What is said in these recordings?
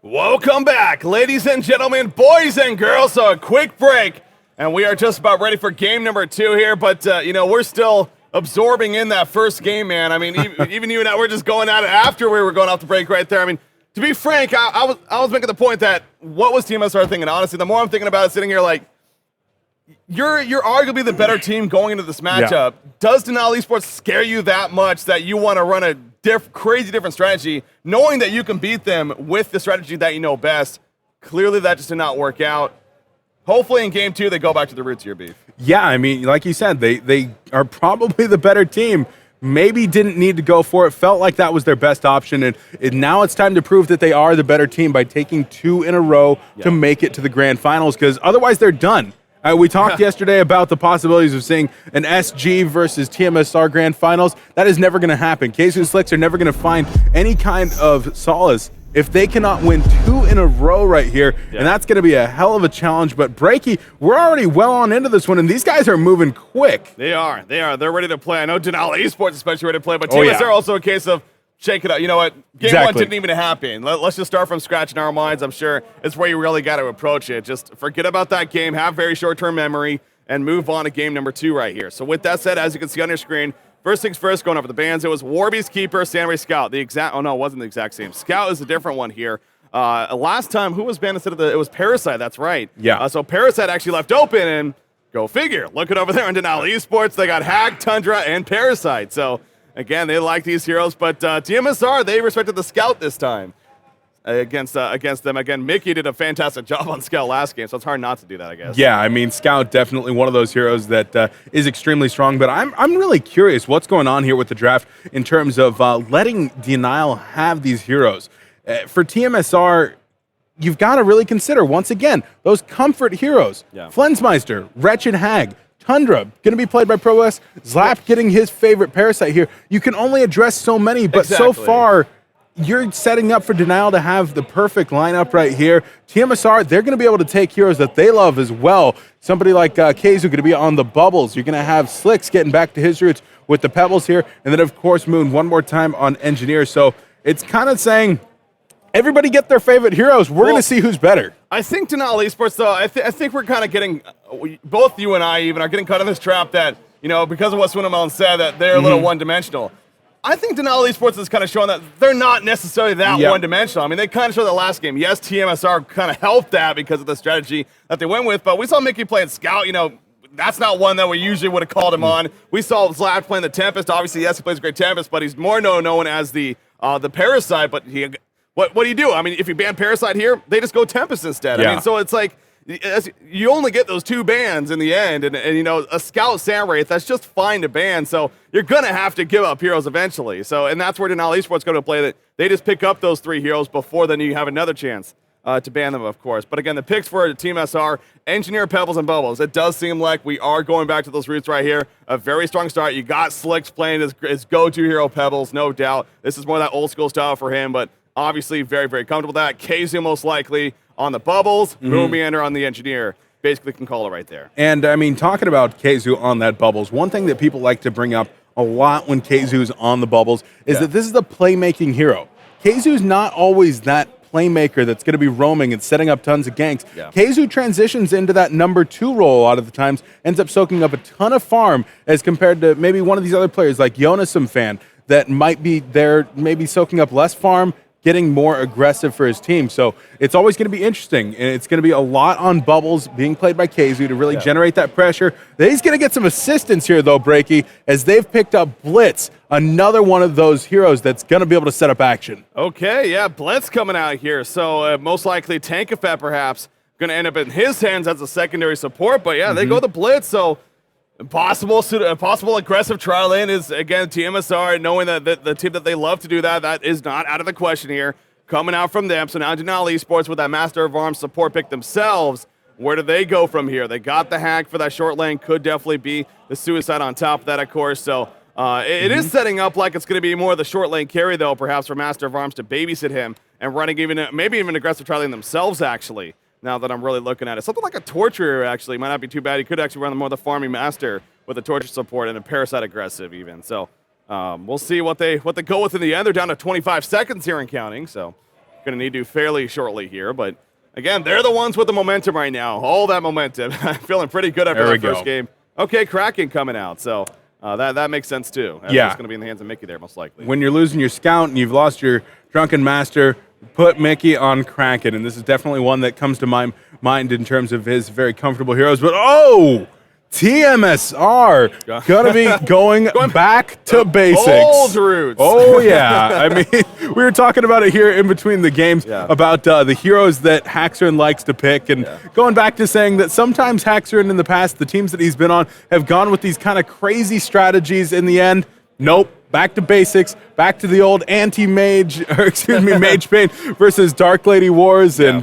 Welcome back, ladies and gentlemen, boys and girls. So a quick break, and we are just about ready for game number 2 here. But, we're still absorbing in that first game, man. I mean, even you and I were just going at it after we were going off the break right there. I mean, to be frank, I was making the point that what was TMSR thinking? Honestly, the more I'm thinking about it, sitting here like, you're arguably the better team going into this matchup. Yeah. Does Denali eSports scare you that much that you want to run a crazy different strategy, knowing that you can beat them with the strategy that you know best? Clearly, that just did not work out. Hopefully, in game 2, they go back to the roots of your beef. Yeah, I mean, like you said, they are probably the better team. Maybe didn't need to go for it. Felt like that was their best option, and now it's time to prove that they are the better team by taking 2 in a row to make it to the grand finals, because otherwise they're done. We talked yesterday about the possibilities of seeing an SG versus TMSR Grand Finals. That is never going to happen. Keizu and Slicks are never going to find any kind of solace if they cannot win 2 in a row right here, and that's going to be a hell of a challenge. But Breaky, we're already well on into this one, and these guys are moving quick. They are. They're ready to play. I know Denali eSports especially ready to play, but TMSR also a case of shake it up. You know what? Game 1 didn't even happen. Let's just start from scratch in our minds. I'm sure it's where you really got to approach it. Just forget about that game, have very short-term memory, and move on to game number 2 right here. So with that said, as you can see on your screen, first things first, going over the bans, it was Warby's Keeper, Samurai Scout. It wasn't the exact same. Scout is a different one here. Last time, who was banned instead of it was Parasite, that's right. Yeah. So Parasite actually left open, and go figure. Look it over there in Denali eSports. They got Hack, Tundra, and Parasite. So again, they like these heroes, but TMSR, they respected the Scout this time against them. Again, Mickey did a fantastic job on Scout last game, so it's hard not to do that, I guess. Yeah, I mean, Scout definitely one of those heroes that is extremely strong, but I'm really curious what's going on here with the draft in terms of letting Denial have these heroes. For TMSR, you've got to really consider, once again, those comfort heroes. Yeah. Flensmeister, Wretched Hag, Tundra, going to be played by Pro S. Zlap getting his favorite Parasite here. You can only address so many, but so far, you're setting up for Denial to have the perfect lineup right here. TMSR, they're going to be able to take heroes that they love as well. Somebody like Keizu going to be on the bubbles. You're going to have Slicks getting back to his roots with the Pebbles here. And then, of course, Moon one more time on Engineer. So it's kind of saying, everybody get their favorite heroes. We're going to see who's better. I think Denali eSports, though, I think we're kind of getting, both you and I even are getting caught in this trap that, because of what Swinamelon said, that they're a little one-dimensional. I think Denali eSports is kind of showing that they're not necessarily that one-dimensional. I mean, they kind of showed that last game. Yes, TMSR kind of helped that because of the strategy that they went with, but we saw Mickey playing Scout, that's not one that we usually would have called him on. We saw Zlap playing the Tempest. Obviously, yes, he plays a great Tempest, but he's more known as the Parasite, but What do you do? I mean, if you ban Parasite here, they just go Tempest instead. I mean, so it's like, you only get those 2 bans in the end, and a Scout Samurai, that's just fine to ban, so you're going to have to give up heroes eventually. And that's where Denali eSports going to play, that they just pick up those 3 heroes before then you have another chance to ban them, of course. But again, the picks for Team SR, Engineer, Pebbles, and Bubbles. It does seem like we are going back to those roots right here. A very strong start. You got Slicks playing his go-to hero, Pebbles, no doubt. This is more of that old-school style for him, but obviously, very, very comfortable with that. Keizu most likely on the Bubbles. Meander on the Engineer. Basically can call it right there. And, I mean, talking about Keizu on that Bubbles, one thing that people like to bring up a lot when Keizu's on the Bubbles is that this is a playmaking hero. Keizu's not always that playmaker that's going to be roaming and setting up tons of ganks. Keizu transitions into that number 2 role a lot of the times, ends up soaking up a ton of farm as compared to maybe one of these other players like Jonasum fan that might be there, maybe soaking up less farm, getting more aggressive for his team. So it's always going to be interesting, and it's going to be a lot on Bubbles being played by Keizu to really generate that pressure. He's going to get some assistance here, though, Breaky, as they've picked up Blitz, another one of those heroes that's going to be able to set up action. Okay, yeah, Blitz coming out here. So most likely Tank Effect, perhaps, going to end up in his hands as a secondary support. But, yeah, they go the Blitz, so possible aggressive trial in is, again, TMSR, knowing that the team that they love to do that is not out of the question here. Coming out from them, so now Denali eSports with that Master of Arms support pick themselves. Where do they go from here? They got the Hack for that short lane, could definitely be the Suicide on top of that, of course. So it is setting up like it's going to be more of the short lane carry, though, perhaps for Master of Arms to babysit him and running maybe even aggressive trialing themselves, actually. Now that I'm really looking at it. Something like a Torturer, actually, might not be too bad. He could actually run more of the farming master with a Torture support and a Parasite aggressive even. So we'll see what they go with in the end. They're down to 25 seconds here and counting, so going to need to fairly shortly here. But again, they're the ones with the momentum right now. All that momentum. I'm feeling pretty good after that first game. Okay, Kraken coming out. So that makes sense too. Yeah. It's going to be in the hands of Mickey there, most likely. When you're losing your scout and you've lost your drunken master, put Mickey on Kraken. And this is definitely one that comes to my mind in terms of his very comfortable heroes. But TMSR gonna be going back to basics. Old roots. Oh yeah. I mean, we were talking about it here in between the games about the heroes that Haxerin likes to pick, and going back to saying that sometimes Haxerin in the past, the teams that he's been on, have gone with these kind of crazy strategies. In the end, nope. Back to basics, back to the old anti-mage, or excuse me, Mage Pain versus Dark Lady Wars, and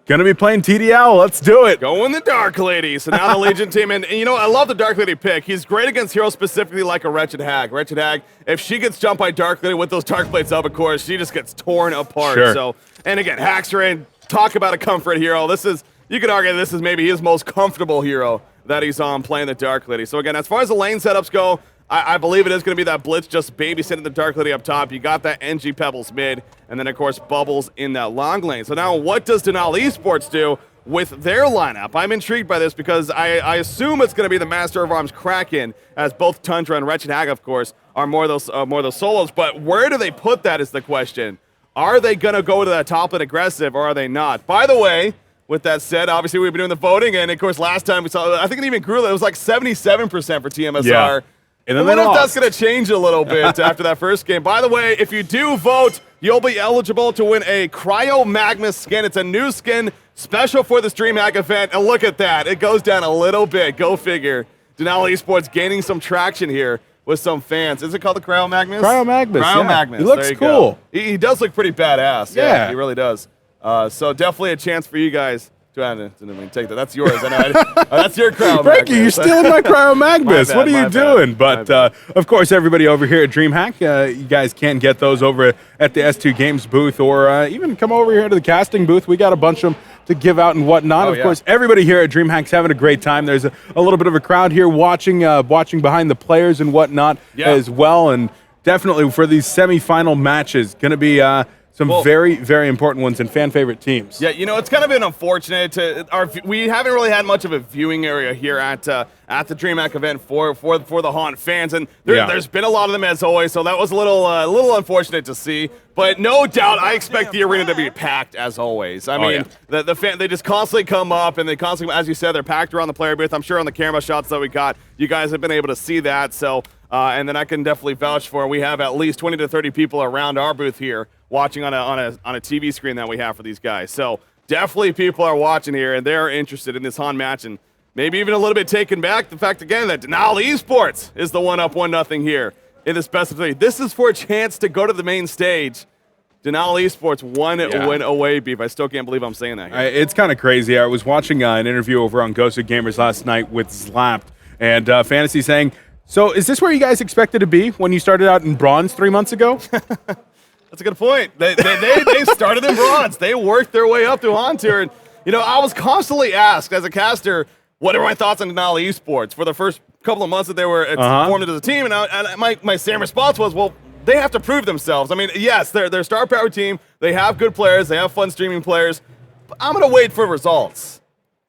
gonna be playing TDL. Let's do it. Going the Dark Lady. So now the Legion team, and you know, I love the Dark Lady pick. He's great against heroes specifically like a Wretched Hag. Wretched Hag, if she gets jumped by Dark Lady with those Dark Plates up, of course, she just gets torn apart. Sure. So, and again, Haxerin, talk about a comfort hero. This is, you could argue this is maybe his most comfortable hero that he's on playing the Dark Lady. So again, as far as the lane setups go, I believe it is going to be that Blitz just babysitting the Dark Lady up top. You got that NG Pebbles mid, and then, of course, Bubbles in that long lane. So now what does Denali eSports do with their lineup? I'm intrigued by this because I assume it's going to be the Master of Arms Kraken, as both Tundra and Wretched Hag, of course, are more of those solos. But where do they put that is the question. Are they going to go to that top and aggressive, or are they not? By the way, with that said, obviously we've been doing the voting, and, of course, last time we saw, I think it even grew, it was like 77% for TMSR. Yeah. And then I wonder if that's going to change a little bit after that first game. By the way, if you do vote, you'll be eligible to win a Cryo Magma skin. It's a new skin special for this Dreamhack event. And look at that. It goes down a little bit. Go figure. Denali eSports gaining some traction here with some fans. Is it called the Cryo Magnus? Cryo Magnus. Cryo Magnus. He looks cool. He does look pretty badass. Yeah. He really does. So definitely a chance for you guys. Take that. That's yours. That's your Cryo Magnus. Frankie, you're stealing my Cryo Magnus. What are you doing? But, of course, everybody over here at Dreamhack, you guys can get those over at the S2 Games booth, or even come over here to the casting booth. We got a bunch of them to give out and whatnot. Of course, everybody here at Dreamhack's having a great time. There's a little bit of a crowd here watching behind the players and whatnot as well. And definitely for these semifinal matches, going to be some very, very important ones and fan-favorite teams. Yeah, you know, it's kind of been unfortunate. We haven't really had much of a viewing area here at the Dreamhack event for the Haunt fans, and there's been a lot of them as always. So that was a little unfortunate to see. But no doubt, I expect the arena to be packed as always. I mean, the fan, they just constantly come up, and they constantly, as you said, they're packed around the player booth. I'm sure on the camera shots that we got, you guys have been able to see that. So. And then I can definitely vouch for, we have at least 20 to 30 people around our booth here watching on a TV screen that we have for these guys. So definitely people are watching here, and they're interested in this Han match, and maybe even a little bit taken back the fact again that Denali eSports is the one up 1-0 here in this best of three. This is for a chance to go to the main stage. Denali eSports one win away, Beef. I still can't believe I'm saying that here. It's kind of crazy. I was watching an interview over on Ghosted Gamers last night with Slapped, and Fantasy saying, so is this where you guys expected to be when you started out in bronze 3 months ago? That's a good point. They started in bronze. They worked their way up to Haunter. And, you know, I was constantly asked as a caster, what are my thoughts on Denali eSports for the first couple of months that they were formed as a team. And my same response was, well, they have to prove themselves. I mean, yes, they're a star power team. They have good players. They have fun streaming players. But I'm going to wait for results.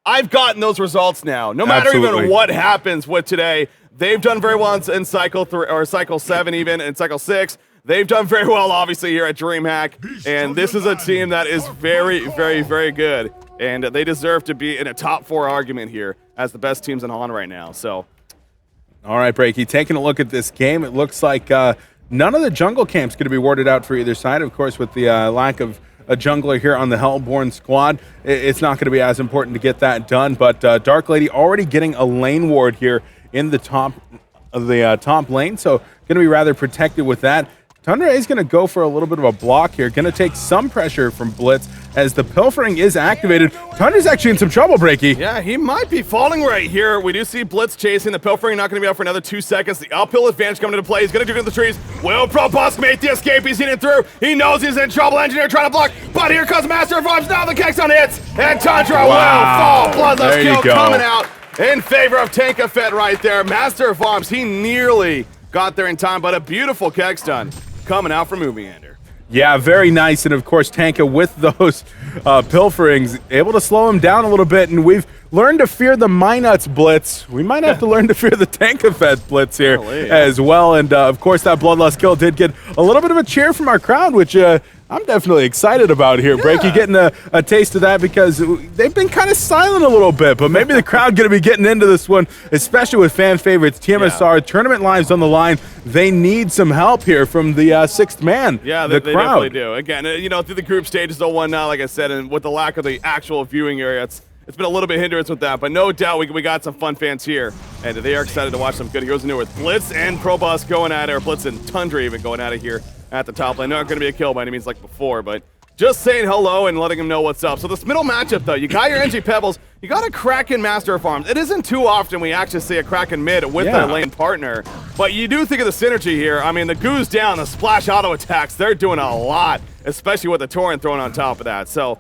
I've gotten those results now. No matter even what happens with today, they've done very well in Cycle 3 or Cycle 7 even, and Cycle 6. They've done very well, obviously, here at DreamHack. And this is a team that is very, very, very good. And they deserve to be in a top 4 argument here as the best teams in Holland right now. So, all right, Breaky, taking a look at this game, it looks like none of the jungle camps going to be warded out for either side. Of course, with the lack of a jungler here on the Hellborn squad, it's not going to be as important to get that done. But Dark Lady already getting a lane ward here in the top of the top lane, so going to be rather protected with that. Tundra is going to go for a little bit of a block here, going to take some pressure from Blitz as the pilfering is activated. Tundra's actually in some trouble, Breaky. Yeah, he might be falling right here. We do see Blitz chasing. The pilfering not going to be out for another 2 seconds. The uphill advantage coming into play. He's going to do it in the trees. Will Probusk make the escape? He's hitting through. He knows he's in trouble. Engineer trying to block, but here comes Master of Arms. Now the Kexon hits, and Tundra will fall. Bloodlust kill coming out in favor of Tankafet right there. Master of Arms, he nearly got there in time, but a beautiful Kexton coming out from Umiander. Yeah, very nice. And of course, Tanka with those pilferings, able to slow him down a little bit. And we've learned to fear the Minuts blitz. We might have to learn to fear the Tanka Fed blitz here as well. And of course, that Bloodlust kill did get a little bit of a cheer from our crowd, which I'm definitely excited about here. Break, you getting a taste of that because they've been kind of silent a little bit, but maybe the crowd going to be getting into this one, especially with fan favorites. TMSR, tournament lives on the line. They need some help here from the sixth man. Yeah, they definitely do. Again, through the group stages, 0-1 now, like I said, and with the lack of the actual viewing area, it's been a little bit hindrance with that, but no doubt we got some fun fans here, and they are excited to watch some good heroes in Newerth. Blitz and Probus going at it, or Blitz and Tundra even going at it here at the top lane. Not going to be a kill by any means like before, but just saying hello and letting them know what's up. So this middle matchup, though, you got your NG Pebbles, you got a Kraken Master of Farms. It isn't too often we actually see a Kraken mid with their lane partner, but you do think of the synergy here. I mean, the Goo's down, the splash auto attacks, they're doing a lot, especially with the Torrent thrown on top of that. So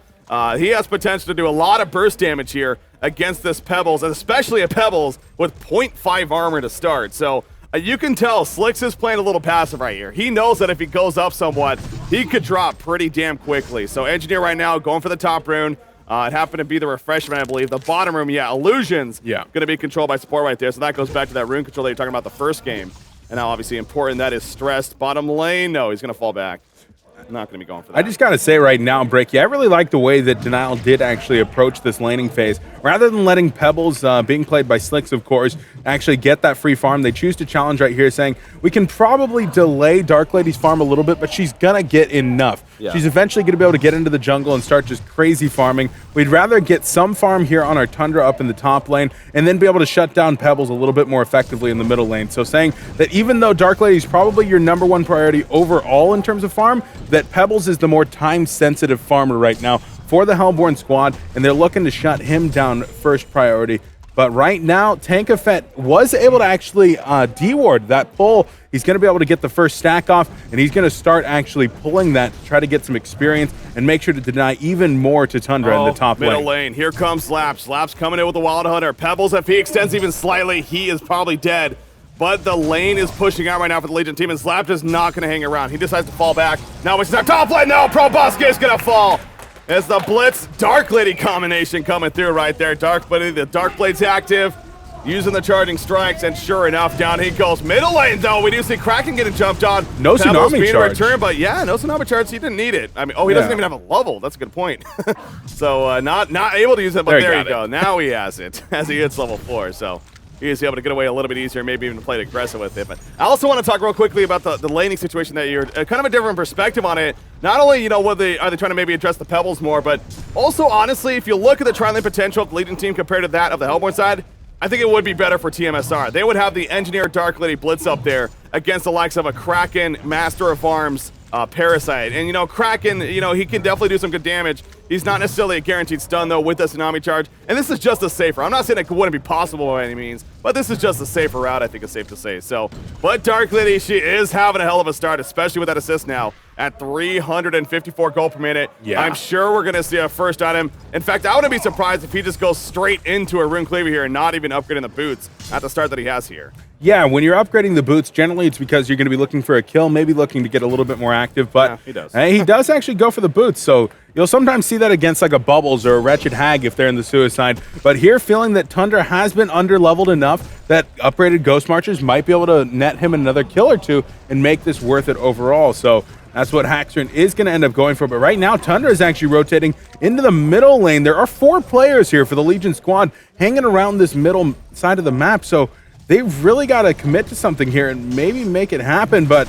he has potential to do a lot of burst damage here against this Pebbles, and especially a Pebbles with 0.5 armor to start. So you can tell Slicks is playing a little passive right here. He knows that if he goes up somewhat, he could drop pretty damn quickly. So Engineer right now going for the top rune. It happened to be the refreshment, I believe. The bottom room, Illusions, going to be controlled by support right there. So that goes back to that rune control that you're talking about the first game. And now obviously important, that is stressed. Bottom lane, no, he's going to fall back. Not going to be going for that. I just got to say right now, Breaky, I really like the way that Denial did actually approach this laning phase. Rather than letting Pebbles, being played by Slicks, of course, actually get that free farm, they choose to challenge right here, saying, we can probably delay Dark Lady's farm a little bit, but she's going to get enough. Yeah. She's eventually going to be able to get into the jungle and start just crazy farming. We'd rather get some farm here on our Tundra up in the top lane and then be able to shut down Pebbles a little bit more effectively in the middle lane. So saying that even though Dark Lady is probably your #1 priority overall in terms of farm, that Pebbles is the more time-sensitive farmer right now for the Hellborn squad, and they're looking to shut him down first priority. But right now, Tankafet was able to actually deward that pull. He's going to be able to get the first stack off, and he's going to start actually pulling that to try to get some experience and make sure to deny even more to Tundra in the top middle lane. Here comes Slaps. Slaps coming in with the Wild Hunter. Pebbles, if he extends even slightly, he is probably dead. But the lane is pushing out right now for the Legion team, and Slaps is not going to hang around. He decides to fall back. Now it's our top lane. No, Probus is going to fall. It's the Blitz Dark Lady combination coming through right there. The Dark Blade's active, using the charging strikes, and sure enough, down he goes. Middle lane, though, we do see Kraken getting jumped on. No tsunami charge. Return, but yeah, no tsunami charge. He didn't need it. I mean, he doesn't even have a level. That's a good point. So not able to use it, but there you go. Now he has it as he hits level 4. So he's able to get away a little bit easier, maybe even play aggressive with it. But I also want to talk real quickly about the laning situation that you're kind of a different perspective on it. Not only, are they trying to maybe address the Pebbles more, but also, honestly, if you look at the tri-lane potential of the Legion team compared to that of the Hellborn side, I think it would be better for TMSR. They would have the Engineer Dark Lady Blitz up there against the likes of a Kraken, Master of Arms, Parasite. And, Kraken, he can definitely do some good damage. He's not necessarily a guaranteed stun, though, with the Tsunami Charge. And this is just a safer. I'm not saying it wouldn't be possible by any means, but this is just a safer route, I think it's safe to say. So, but Dark Lady, she is having a hell of a start, especially with that assist now at 354 gold per minute. Yeah. I'm sure we're going to see a first item. In fact, I wouldn't be surprised if he just goes straight into a Rune Cleaver here and not even upgrading the boots at the start that he has here. Yeah, when you're upgrading the boots, generally it's because you're going to be looking for a kill, maybe looking to get a little bit more active, but yeah, he does actually go for the boots, so you'll sometimes see that against like a Bubbles or a Wretched Hag if they're in the Suicide, but here feeling that Tundra has been under-leveled enough that upgraded Ghost Marchers might be able to net him another kill or two and make this worth it overall, so that's what Haxtern is going to end up going for, but right now Tundra is actually rotating into the middle lane. There are 4 players here for the Legion squad hanging around this middle side of the map, so they've really got to commit to something here and maybe make it happen, but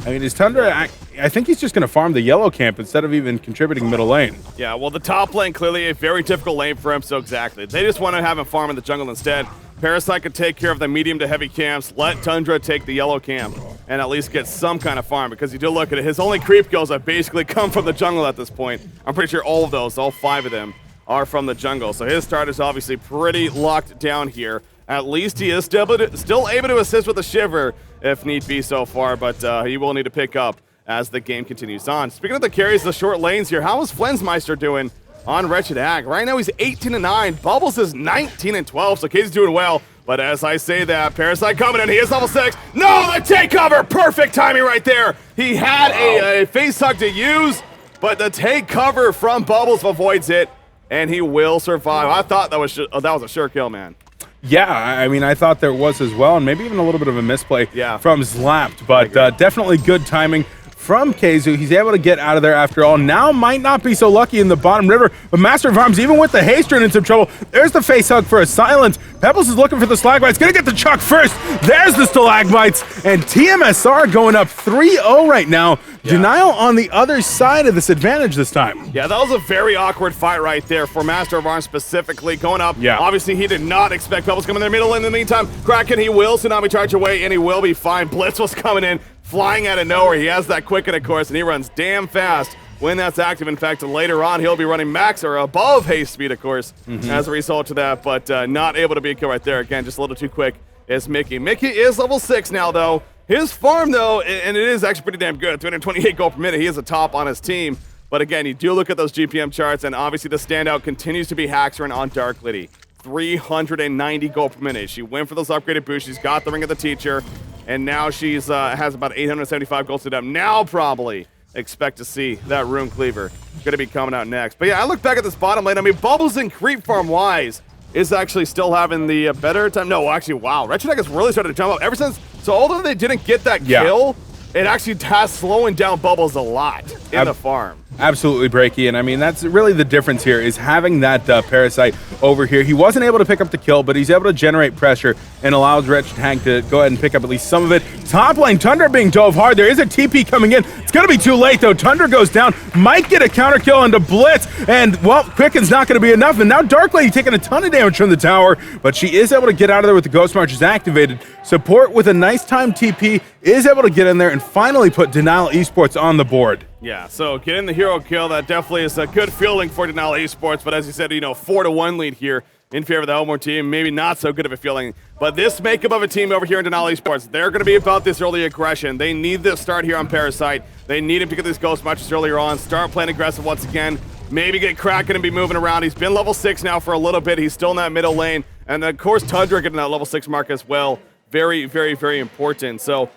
I mean, is Tundra, I think he's just going to farm the yellow camp instead of even contributing middle lane. Yeah, well, the top lane, clearly a very difficult lane for him, so exactly. They just want to have him farm in the jungle instead. Parasite could take care of the medium to heavy camps, let Tundra take the yellow camp, and at least get some kind of farm, because you do look at it, his only creep kills have basically come from the jungle at this point. I'm pretty sure all of those, all 5 of them, are from the jungle, so his start is obviously pretty locked down here. At least he is still able to assist with the Shiver if need be so far, but he will need to pick up as the game continues on. Speaking of the carries, the short lanes here, how is Flensmeister doing on Wretched Hag? Right now he's 18-9. Bubbles is 19-12, so Casey's doing well. But as I say that, Parasite coming in, he is level 6. No, the take cover, perfect timing right there. He had a face hug to use, but the take cover from Bubbles avoids it, and he will survive. I thought that was a sure kill, man. Yeah, I mean, I thought there was as well, and maybe even a little bit of a misplay from Zlapt, but definitely good timing from Keizu. He's able to get out of there after all. Now might not be so lucky in the bottom river, but Master of Arms, even with the haste, in some trouble. There's the face hug for a silence. Pebbles is looking for the stalagmites. Gonna get the chuck first. There's the stalagmites, and TMSR going up 3-0 right now. Yeah. Denial on the other side of this advantage this time. Yeah, that was a very awkward fight right there for Master of Arms specifically. Going up, obviously he did not expect Pebbles coming in the middle. In the meantime, Kraken, he will tsunami charge away, and he will be fine. Blitz was coming in, flying out of nowhere. He has that quicken, of course, and he runs damn fast when that's active. In fact, later on, he'll be running max or above haste speed, of course, as a result of that, but not able to be a kill right there. Again, just a little too quick is Mickey. Mickey is level 6 now, though. His farm, though, and it is actually pretty damn good, 328 gold per minute. He is a top on his team. But again, you do look at those GPM charts, and obviously the standout continues to be Haxorn on Dark Liddy. 390 gold per minute. She went for those upgraded boosts. She's got the Ring of the Teacher, and now she's has about 875 gold to them. Now probably expect to see that Rune Cleaver going to be coming out next. But yeah, I look back at this bottom lane. I mean, Bubbles and Creep Farm-wise is actually still having the better time. No, actually, wow. Wretched has really started to jump up ever since. So although they didn't get that kill, it actually has slowing down Bubbles a lot in the farm. Absolutely, Breaky, and I mean, that's really the difference here, is having that Parasite over here. He wasn't able to pick up the kill, but he's able to generate pressure and allows Wretched Hank to go ahead and pick up at least some of it. Top lane, Tundra being dove hard. There is a TP coming in. It's going to be too late, though. Tundra goes down, might get a counter kill into Blitz, and, well, Quicken's not going to be enough, and now Dark Lady taking a ton of damage from the tower, but she is able to get out of there with the Ghost Marches activated. Support with a nice time TP is able to get in there and finally put Denial eSports on the board. Yeah, so getting the hero kill, that definitely is a good feeling for Denial eSports, but as you said, 4-1 lead here in favor of the Elmore team. Maybe not so good of a feeling, but this makeup of a team over here in Denial eSports, they're going to be about this early aggression. They need this start here on Parasite. They need him to get these Ghost Marches earlier on, start playing aggressive once again, maybe get Kraken and be moving around. He's been level 6 now for a little bit. He's still in that middle lane, and of course, Tundra getting that level 6 mark as well. Very, very, very important. So,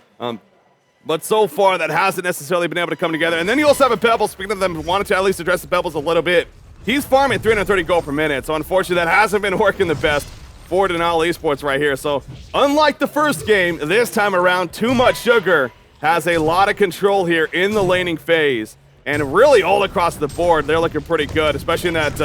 but so far, that hasn't necessarily been able to come together. And then you also have a Pebbles. Speaking of them, wanted to at least address the Pebbles a little bit. He's farming 330 gold per minute, so unfortunately, that hasn't been working the best for Denial eSports right here. So, unlike the first game, this time around, Too Much Sugar has a lot of control here in the laning phase. And really all across the board, they're looking pretty good, especially in that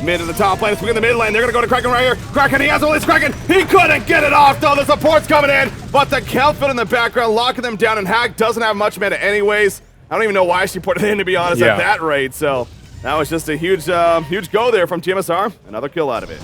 mid to the top lane. Speaking of the mid lane, they're going to go to Kraken right here. Kraken, he has all this Kraken. He couldn't get it off, though. The support's coming in, but the Kelphin in the background locking them down, and Hack doesn't have much mana anyways. I don't even know why she put it in, to be honest, at that rate. So that was just a huge go there from TMSR. Another kill out of it.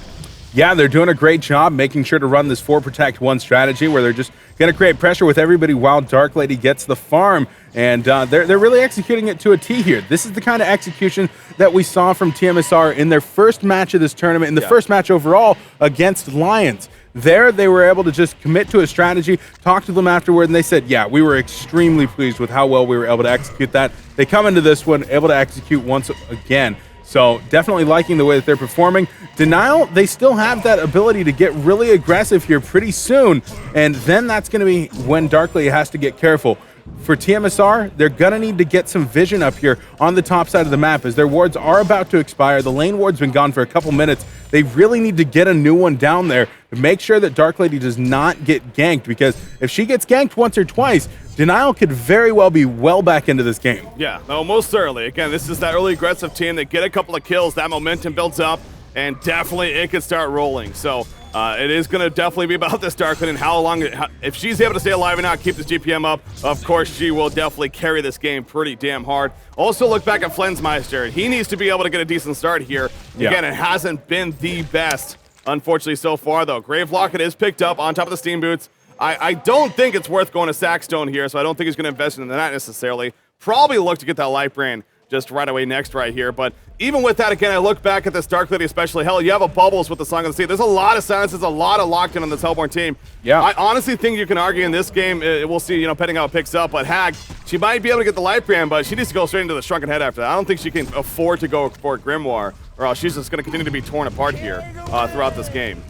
Yeah, they're doing a great job making sure to run this 4 protect 1 strategy where they're just going to create pressure with everybody while Dark Lady gets the farm. And they're really executing it to a T here. This is the kind of execution that we saw from TMSR in their first match of this tournament, in the first match overall against Lions. There, they were able to just commit to a strategy, talk to them afterward, and they said, yeah, we were extremely pleased with how well we were able to execute that. They come into this one able to execute once again. So definitely liking the way that they're performing. Denial, they still have that ability to get really aggressive here pretty soon, and then that's going to be when Dark Lady has to get careful. For TMSR, they're going to need to get some vision up here on the top side of the map as their wards are about to expire. The lane ward's been gone for a couple minutes. They really need to get a new one down there to make sure that Dark Lady does not get ganked, because if she gets ganked once or twice, Denial could very well be well back into this game. Yeah, no, most certainly. Again, this is that early aggressive team. They get a couple of kills, that momentum builds up, and definitely it could start rolling. So it is going to definitely be about this Dark Lady and how long, if she's able to stay alive and not keep this GPM up, of course she will definitely carry this game pretty damn hard. Also look back at Flensmeister. He needs to be able to get a decent start here. Again, it hasn't been the best, unfortunately, so far, though. Grave Locket is picked up on top of the Steam Boots. I don't think it's worth going to Sackstone here, so I don't think he's going to invest in that necessarily. Probably look to get that Light Brand just right away next right here. But even with that, again, I look back at this Dark Lady especially. Hell, you have a Bubbles with the Song of the Sea. There's a lot of silences, a lot of locked in on this Hellborn team. Yeah. I honestly think you can argue in this game, we'll see, depending how it picks up, but Hag, she might be able to get the Light Brand, but she needs to go straight into the Shrunken Head after that. I don't think she can afford to go for Grimoire, or else she's just going to continue to be torn apart here throughout this game.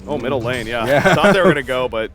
Oh, middle lane, yeah. Thought they were going to go, but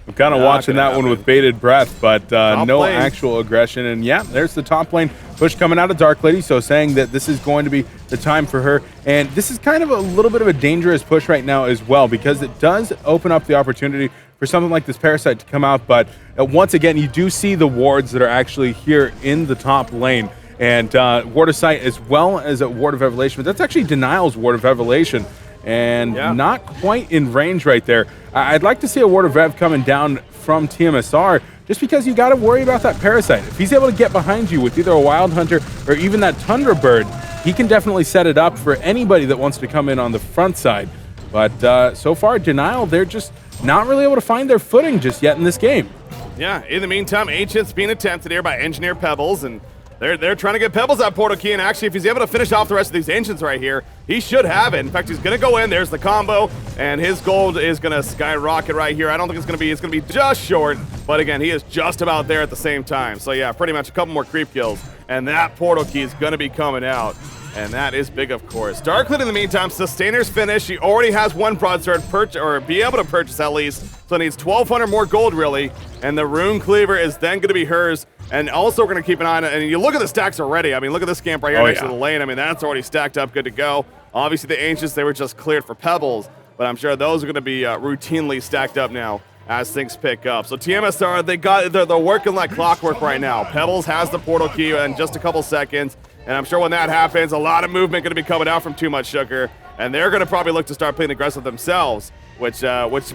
I'm kind of watching that one with bated breath, but no lane. actual aggression. And yeah, there's the top lane push coming out of Dark Lady, so saying that this is going to be the time for her. And this is kind of a little bit of a dangerous push right now as well, because it does open up the opportunity for something like this Parasite to come out. But once again, you do see the wards that are actually here in the top lane. And Ward of Sight as well as a Ward of Revelation, but that's actually Denial's Ward of Revelation. And not quite in range right there. I'd like to see a Ward of Rev coming down from TMSR, just because you got to worry about that Parasite. If he's able to get behind you with either a Wild Hunter or even that Tundra Bird, he can definitely set it up for anybody that wants to come in on the front side. But so far, Denial, they're just not really able to find their footing just yet in this game. Yeah, in the meantime, Ancient's being attempted here by Engineer Pebbles, and they're trying to get Pebbles that portal key, and actually, if he's able to finish off the rest of these Ancients right here, he should have it. In fact, he's going to go in. There's the combo, and his gold is going to skyrocket right here. I don't think it's going to be just short, but again, he is just about there at the same time. So yeah, pretty much a couple more creep kills, and that portal key is going to be coming out, and that is big, of course. Darklit, in the meantime, Sustainer's finished. He already has one broadsword, or be able to purchase at least, so it needs 1,200 more gold, really, and the Rune Cleaver is then going to be hers. And also, we're going to keep an eye on it. And you look at the stacks already. I mean, look at this camp right here next to the lane. I mean, that's already stacked up, good to go. Obviously, the Ancients, they were just cleared for Pebbles. But I'm sure those are going to be routinely stacked up now as things pick up. So TMSR, they're working like clockwork right now. Pebbles has the portal key in just a couple seconds. And I'm sure when that happens, a lot of movement going to be coming out from Too Much Sugar. And they're going to probably look to start playing aggressive themselves, which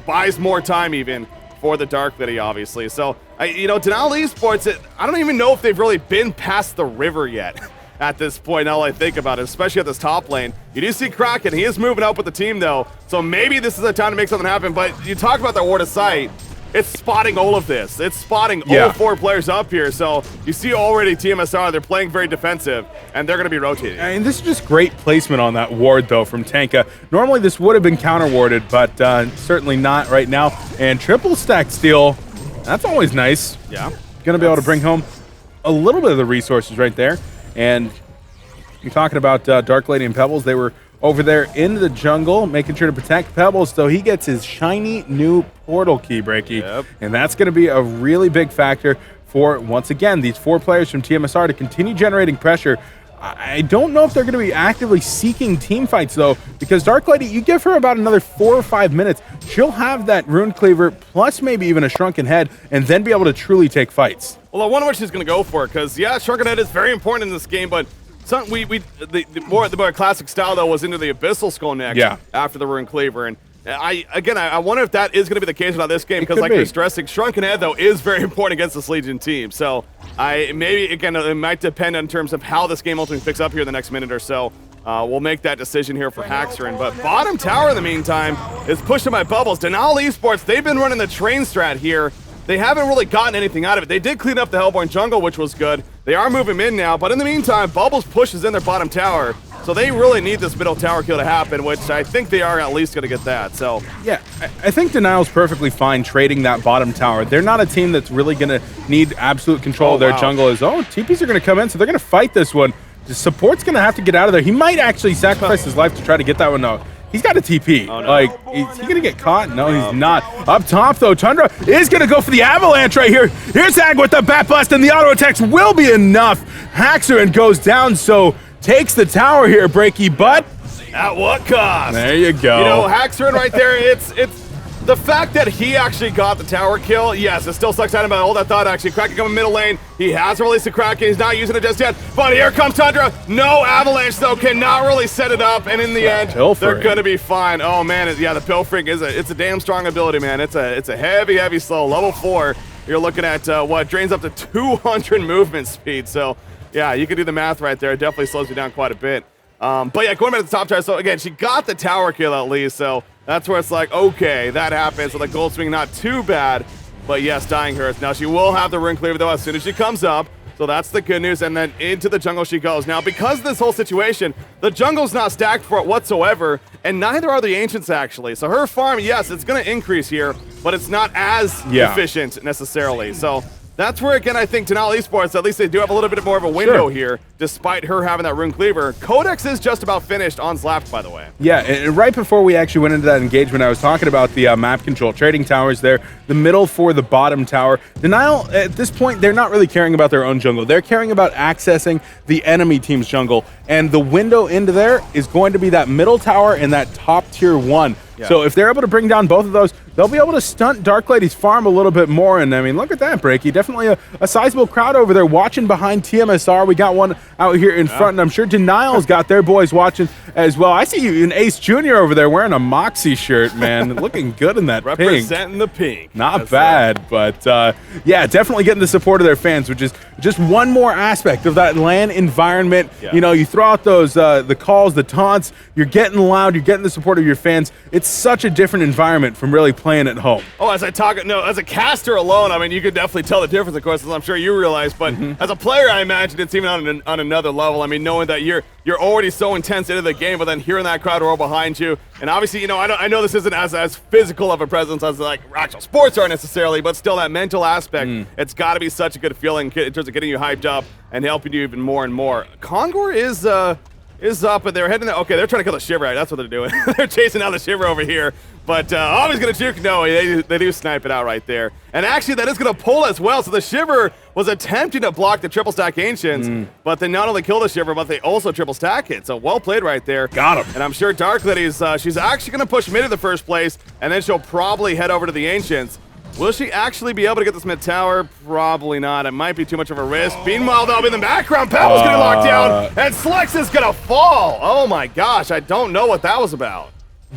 buys more time even for the Dark Lady, obviously. So, Denial eSports, I don't even know if they've really been past the river yet at this point, now I think about it, especially at this top lane. You do see Kraken. He is moving up with the team, though, so maybe this is a time to make something happen, but you talk about that Ward of Sight. It's spotting all of this. It's spotting all 4 players up here, so you see already TMSR, they're playing very defensive, and they're going to be rotating. And this is just great placement on that ward, though, from Tanka. Normally, this would have been counter-warded, but certainly not right now. And triple stack steal, that's always nice. Yeah. Going to be able to bring home a little bit of the resources right there. And you're talking about Dark Lady and Pebbles. They were over there in the jungle, making sure to protect Pebbles, so he gets his shiny new portal key, Breaky. Yep. And that's going to be a really big factor for, once again, these 4 players from TMSR to continue generating pressure. I don't know if they're going to be actively seeking team fights, though, because Dark Lady, you give her about another 4 or 5 minutes, she'll have that Rune Cleaver, plus maybe even a Shrunken Head, and then be able to truly take fights. Well, I wonder what she's going to go for, because, yeah, Shrunken Head is very important in this game, but the more classic style, though, was into the Abyssal Skull next after the Rune Cleaver. And I wonder if that is going to be the case without this game, because like you're stressing, Shrunken Head, though, is very important against this Legion team. So maybe, again, it might depend in terms of how this game ultimately picks up here in the next minute or so. We'll make that decision here for Haxerin. But bottom tower, in the meantime, is pushing by Bubbles. Denal Esports, they've been running the train strat here. They haven't really gotten anything out of it. They did clean up the Hellborn jungle, which was good. They are moving in now, but in the meantime, Bubbles pushes in their bottom tower. So they really need this middle tower kill to happen, which I think they are at least going to get that. So yeah, I think Denial's perfectly fine trading that bottom tower. They're not a team that's really going to need absolute control of their jungle. TPs are going to come in, so they're going to fight this one. The support's going to have to get out of there. He might actually sacrifice his life to try to get that one out. He's got a TP. Oh, no. Like, is he going to get caught? No, he's not. Up top, though, Tundra is going to go for the avalanche right here. Here's Hag with the Bat Blast, and the auto attacks will be enough. Haxerin goes down, so takes the tower here, Breaky, but at what cost? There you go. You know, Haxerin right there, it's the fact that he actually got the tower kill, yes, it still sucks at him, but hold that thought, actually. Kraken coming middle lane. He has released the Kraken. He's not using it just yet, but here comes Tundra. No avalanche, though, cannot really set it up, and in the end, they're going to be fine. Oh, man, yeah, the pilfering it's a damn strong ability, man. It's a heavy slow. Level 4, you're looking at what drains up to 200 movement speed, so yeah, you can do the math right there. It definitely slows you down quite a bit. But yeah, going back to the top tower, so again, she got the tower kill at least, so that's where it's like, okay, that happens. So the gold swing, not too bad, but yes, dying hurts. Now she will have the Rune Cleaver, though, as soon as she comes up, so that's the good news, and then into the jungle she goes. Now, because of this whole situation, the jungle's not stacked for it whatsoever, and neither are the Ancients, actually. So her farm, yes, it's going to increase here, but it's not as efficient necessarily. So That's where, again, I think Denali Esports, at least they do have a little bit more of a window here, despite her having that rune cleaver. Codex is just about finished on Slapped, by the way. Yeah, and right before we actually went into that engagement, I was talking about the map control trading towers there, the middle for the bottom tower. Denial, at this point, they're not really caring about their own jungle. They're caring about accessing the enemy team's jungle, and the window into there is going to be that middle tower and that top tier 1. Yeah. So if they're able to bring down both of those, they'll be able to stunt Dark Lady's farm a little bit more. And I mean, look at that, Breaky. Definitely a sizable crowd over there watching behind TMSR. We got one out here in front, and I'm sure Denial's got their boys watching as well. I see you in Ace Jr. over there wearing a Moxie shirt, man. Looking good in that Representing the pink. Not bad, but yeah, definitely getting the support of their fans, which is just one more aspect of that LAN environment. Yeah. You know, you throw out those the calls, the taunts, you're getting loud, you're getting the support of your fans. It's such a different environment from really playing at home. Oh, as a caster alone, I mean, you could definitely tell the difference, of course, as I'm sure you realize, but as a player, I imagine it's even on another level. I mean, knowing that you're already so intense into the game, but then hearing that crowd roar behind you, and obviously, you know, I know this isn't as physical of a presence as like actual sports are necessarily, but still that mental aspect, it's got to be such a good feeling in terms of getting you hyped up and helping you even more and more. Kongor is up, and they're heading there. Okay, they're trying to kill the Shiver. Right? That's what they're doing. They're chasing down the Shiver over here. But he's going to juke. No, they do snipe it out right there. And actually, that is going to pull as well. So the Shiver was attempting to block the triple stack Ancients, but they not only kill the Shiver, but they also triple stack it. So well played right there. Got him. And I'm sure Dark Lady's, she's actually going to push mid in the first place, and then she'll probably head over to the Ancients. Will she actually be able to get this mid tower? Probably not. It might be too much of a risk. Meanwhile, though, in the background, Pebbles getting locked down, and Slex is gonna fall. Oh my gosh, I don't know what that was about.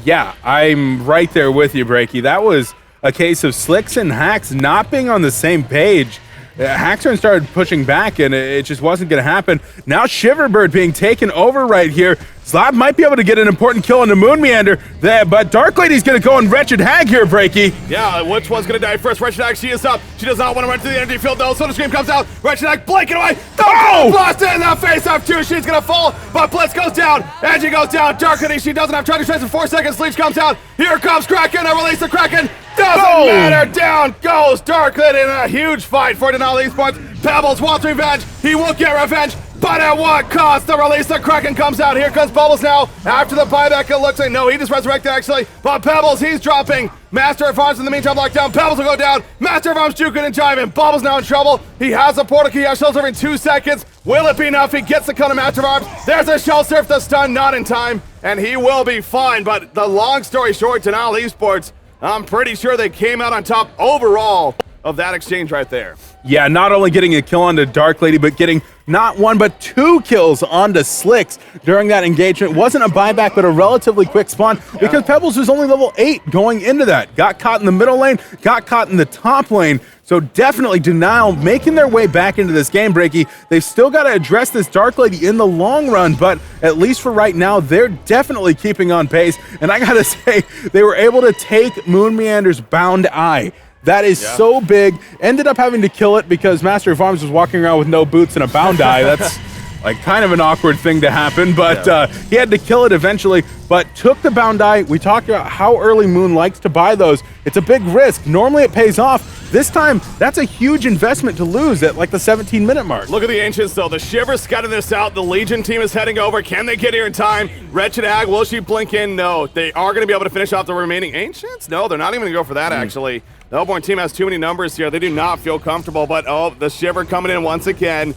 Yeah, I'm right there with you, Breaky. That was a case of Slicks and Hacks not being on the same page. Haxorn started pushing back, and it just wasn't going to happen. Now Shiverbird being taken over right here. Slab might be able to get an important kill on the Moon Meander, but Dark Lady's going to go on Wretched Hag here, Breaky. Yeah, which one's going to die first? Wretched Hag, she is up. She does not want to run to the energy field, though. Soda Scream comes out. Wretched Hag blinking away. Blast in that face-off, too. She's going to fall, but Blitz goes down. Angie goes down. Dark Lady, she doesn't have Tragic Strikes in 4 seconds. Leech comes out. Here comes Kraken. I release the Kraken. Doesn't matter. Down goes Dark Lady in a huge fight for Denali Esports. Pebbles wants revenge. He will get revenge. But at what cost? The release, the Kraken comes out. Here comes Bubbles now. After the buyback, it looks like, no, he just resurrected actually. But Pebbles, he's dropping. Master of Arms in the meantime locked down. Pebbles will go down. Master of Arms juking and jiving. Bubbles now in trouble. He has a portal key. He has Shell Surf in 2 seconds. Will it be enough? He gets the cut of Master of Arms. There's a Shell Surf, the stun, not in time. And he will be fine. But the long story short, Denali Esports, I'm pretty sure they came out on top overall of that exchange right there. Yeah, not only getting a kill onto Dark Lady, but getting not 1, but 2 kills onto Slicks during that engagement. Wasn't a buyback, but a relatively quick spawn because Pebbles was only level 8 going into that. Got caught in the middle lane, got caught in the top lane. So definitely Denial making their way back into this game, Breaky. They've still got to address this Dark Lady in the long run, but at least for right now, they're definitely keeping on pace. And I gotta say, they were able to take Moon Meander's Bound Eye. That is so big. Ended up having to kill it because Master of Arms was walking around with no boots and a bound eye. That's like kind of an awkward thing to happen, but he had to kill it eventually, but took the bound eye. We talked about how early Moon likes to buy those. It's a big risk. Normally it pays off. This time, that's a huge investment to lose at like the 17-minute mark. Look at the Ancients, though. The Shiver's scouting this out. The Legion team is heading over. Can they get here in time? Wretched Hag, will she blink in? No. They are going to be able to finish off the remaining Ancients? No, they're not even going to go for that, actually. The Hellborn team has too many numbers here. They do not feel comfortable, but the Shiver coming in once again.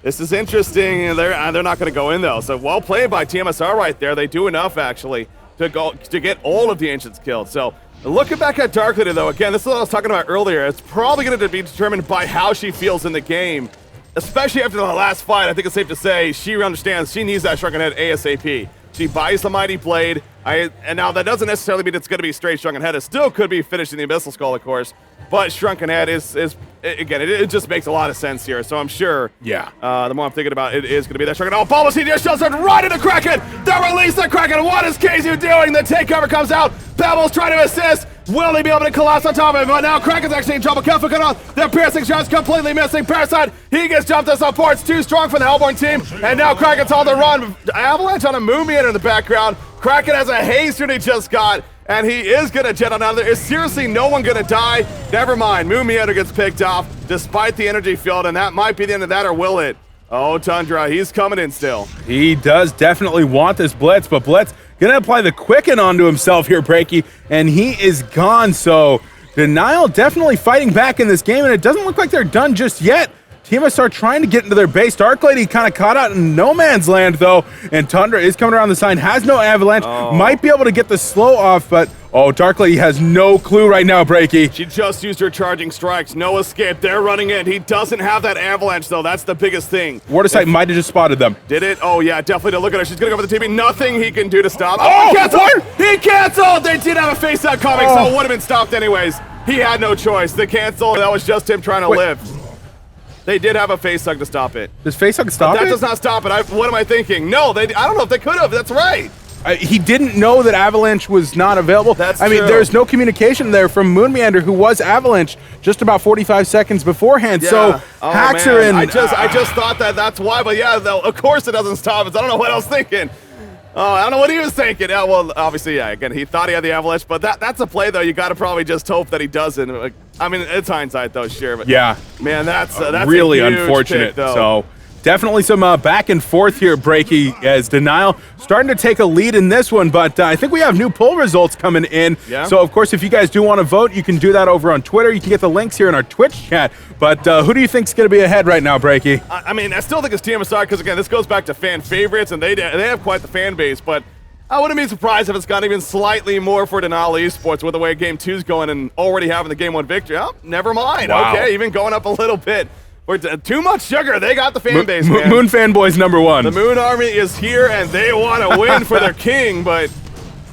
This is interesting. They're not going to go in, though. So well played by TMSR right there. They do enough, actually, to get all of the Ancients killed. So looking back at Dark Lady, though, again, this is what I was talking about earlier. It's probably going to be determined by how she feels in the game, especially after the last fight. I think it's safe to say she understands she needs that Shrunken Head ASAP. She buys the Mighty Blade, and now that doesn't necessarily mean it's going to be straight Shrunken Head. It still could be finishing the Abyssal Skull, of course, but Shrunken Head is again, it just makes a lot of sense here. So I'm sure, the more I'm thinking about it, is going to be that Shrunken Head. Oh, Bulbous, he just shoves it right into Kraken! The release the Kraken! What is KZU doing? The takeover comes out. Pebbles trying to assist. Will he be able to collapse on top of him? But now Kraken's actually in trouble. Careful cut off. The piercing shot's completely missing. Parasite, he gets jumped to support. It's too strong for the Hellborn team. And now Kraken's on the run. Avalanche on a Moon Meander in the background. Kraken has a haste he just got. and he is going to jet on out of there. Is seriously no one going to die? Never mind. Meander gets picked off despite the energy field, and that might be the end of that, or will it? Oh, Tundra, he's coming in still. He does definitely want this Blitz, but Blitz going to apply the Quicken onto himself here, Breaky, and he is gone. So Denial definitely fighting back in this game, and it doesn't look like they're done just yet. TMSR trying to get into their base. Dark Lady kind of caught out in no man's land, though, and Tundra is coming around the side, has no avalanche, might be able to get the slow off, but Dark Lady has no clue right now, Breaky. She just used her charging strikes. No escape. They're running in. He doesn't have that avalanche, though. That's the biggest thing. Watersight might have just spotted them. Did it? Oh, yeah, definitely. To look at her. She's going to go for the TV. Nothing he can do to stop. Oh, he canceled! He canceled! They did have a face-up coming, so it would have been stopped anyways. He had no choice. The cancel, that was just him trying to live. They did have a face hug to stop it. Does face hug stop it? That does not stop it. What am I thinking? No, I don't know if they could have. That's right. He didn't know that Avalanche was not available. That's I mean, true. there's no communication there from Meander, who was Avalanche just about 45 seconds beforehand. Yeah. So hacks are in. I just thought that's why, but yeah, of course it doesn't stop. I don't know what I was thinking. I don't know what he was thinking. Yeah, well, obviously, yeah, again, he thought he had the avalanche, but that's a play, though. You got to probably just hope that he doesn't. I mean, it's hindsight, though, sure. But yeah. Man, that's really a huge unfortunate. pick, though. So definitely some back and forth here, Breaky, as Denial starting to take a lead in this one, but I think we have new poll results coming in. Yeah. So, of course, if you guys do want to vote, you can do that over on Twitter. You can get the links here in our Twitch chat. But who do you think's going to be ahead right now, Breaky? I mean, I still think it's TMSR because, again, this goes back to fan favorites, and they have quite the fan base, but I wouldn't be surprised if it's gone even slightly more for Denial eSports with the way Game 2's going and already having the Game 1 victory. Oh, never mind. Wow. Okay, even going up a little bit. We're too much sugar. They got the fan base, man. Moon fanboys #1. The Moon Army is here, and they want to win for their king, but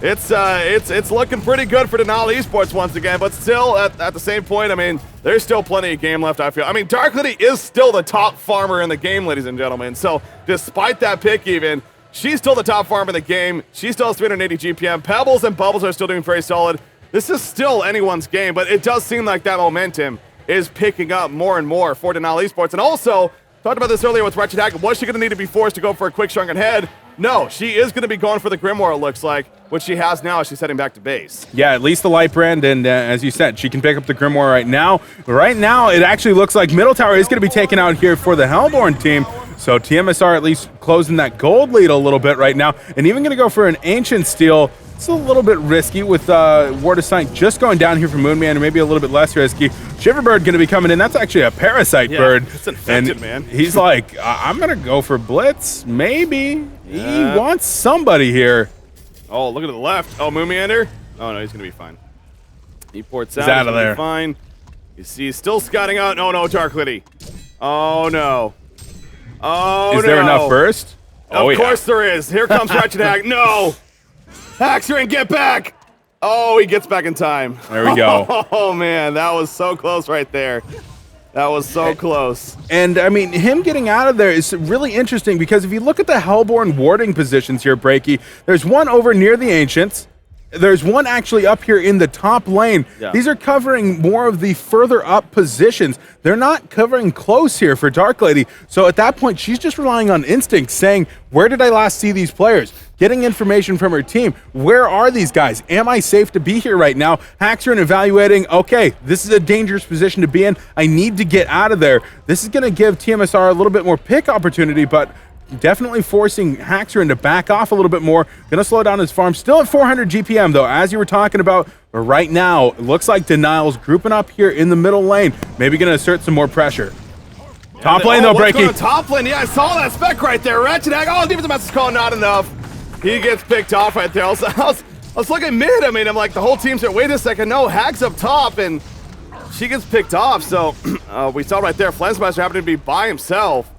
it's looking pretty good for Denial eSports once again. But still, at the same point, I mean, there's still plenty of game left, I feel. I mean, Dark Lady is still the top farmer in the game, ladies and gentlemen. So despite that pick even, she's still the top farm in the game. She still has 380 GPM. Pebbles and Bubbles are still doing very solid. This is still anyone's game, but it does seem like that momentum is picking up more and more for Denial eSports. And also, talked about this earlier with Wretched Hack. Was she going to need to be forced to go for a quick shrunken head? No, she is going to be going for the Grimoire, it looks like, which she has now as she's heading back to base. Yeah, at least the light brand, and as you said, she can pick up the Grimoire right now. Right now, it actually looks like Middle Tower is going to be taken out here for the Hellborn team. So TMSR at least closing that gold lead a little bit right now, and even going to go for an Ancient Steel. It's a little bit risky with Ward of Sight just going down here from Moonman, or maybe a little bit less risky. Shiverbird going to be coming in. That's actually a Parasite bird. It's infected, man. He's like, I'm going to go for Blitz, maybe. He wants somebody here. Oh, look at the left. Oh, Moomeander. Oh, no, he's going to be fine. He ports out. He's out of there. Fine. You see, he's still scouting out. Oh, no, Dark Lady. Oh, no. Oh, no. Is there enough burst? Of course there is. Here comes Wretched Hack. No. Haxerin, get back. Oh, he gets back in time. There we go. Oh, man, that was so close right there. That was so close. And, I mean, him getting out of there is really interesting because if you look at the Hellborn warding positions here, Breaky, there's one over near the Ancients. There's one actually up here in the top lane. Yeah. These are covering more of the further up positions. They're not covering close here for Dark Lady. So at that point, she's just relying on instinct, saying, where did I last see these players? Getting information from her team. Where are these guys? Am I safe to be here right now? Haxerin evaluating, okay, this is a dangerous position to be in. I need to get out of there. This is going to give TMSR a little bit more pick opportunity, but definitely forcing Haxerin to back off a little bit more. Going to slow down his farm. Still at 400 GPM, though, as you were talking about. But right now, it looks like Denial's grouping up here in the middle lane. Maybe going to assert some more pressure. Top lane, though, Breaky. Top lane, yeah, I saw that spec right there. Wretched Hack. Oh, defensive message call, not enough. He gets picked off right there. I was looking mid. I mean, I'm like, the whole team's there. Wait a second. No, Hack's up top, and she gets picked off. So we saw right there, Flensmaster happened to be by himself,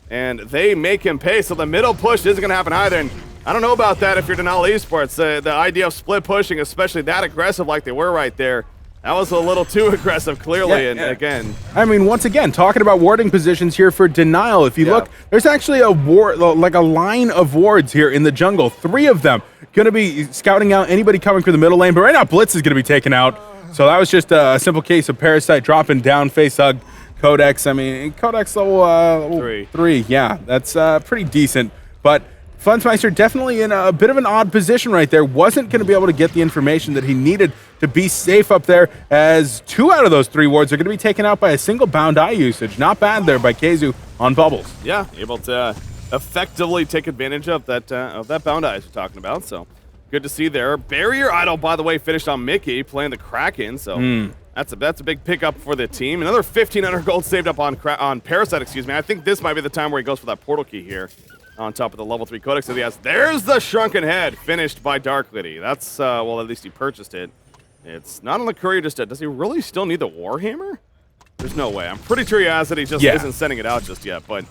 and they make him pay. So the middle push isn't going to happen either. And I don't know about that if you're Denial eSports. The idea of split pushing, especially that aggressive like they were right there, that was a little too aggressive, clearly, and again. I mean, once again, talking about warding positions here for Denial. If you look, there's actually a ward, like a line of wards here in the jungle. 3 of them going to be scouting out anybody coming through the middle lane. But right now, Blitz is going to be taken out. So that was just a simple case of Parasite dropping down, face hug, Codex. I mean, Codex level 3. Yeah, that's pretty decent. But Funzmeister definitely in a bit of an odd position right there. Wasn't going to be able to get the information that he needed to be safe up there, as 2 out of those 3 wards are going to be taken out by a single bound eye usage. Not bad there by Keizu on Bubbles. Yeah, able to effectively take advantage of that bound eye we're talking about. So good to see there. Barrier Idol, by the way, finished on Mickey playing the Kraken. So that's a big pickup for the team. Another 1,500 gold saved up on Parasite. Excuse me. I think this might be the time where he goes for that portal key here. On top of the level 3 codex that he has. There's the Shrunken Head, finished by Dark Liddy. That's, well, at least he purchased it. It's not on the courier just yet. Does he really still need the Warhammer? There's no way. I'm pretty sure he has it. He just isn't sending it out just yet. But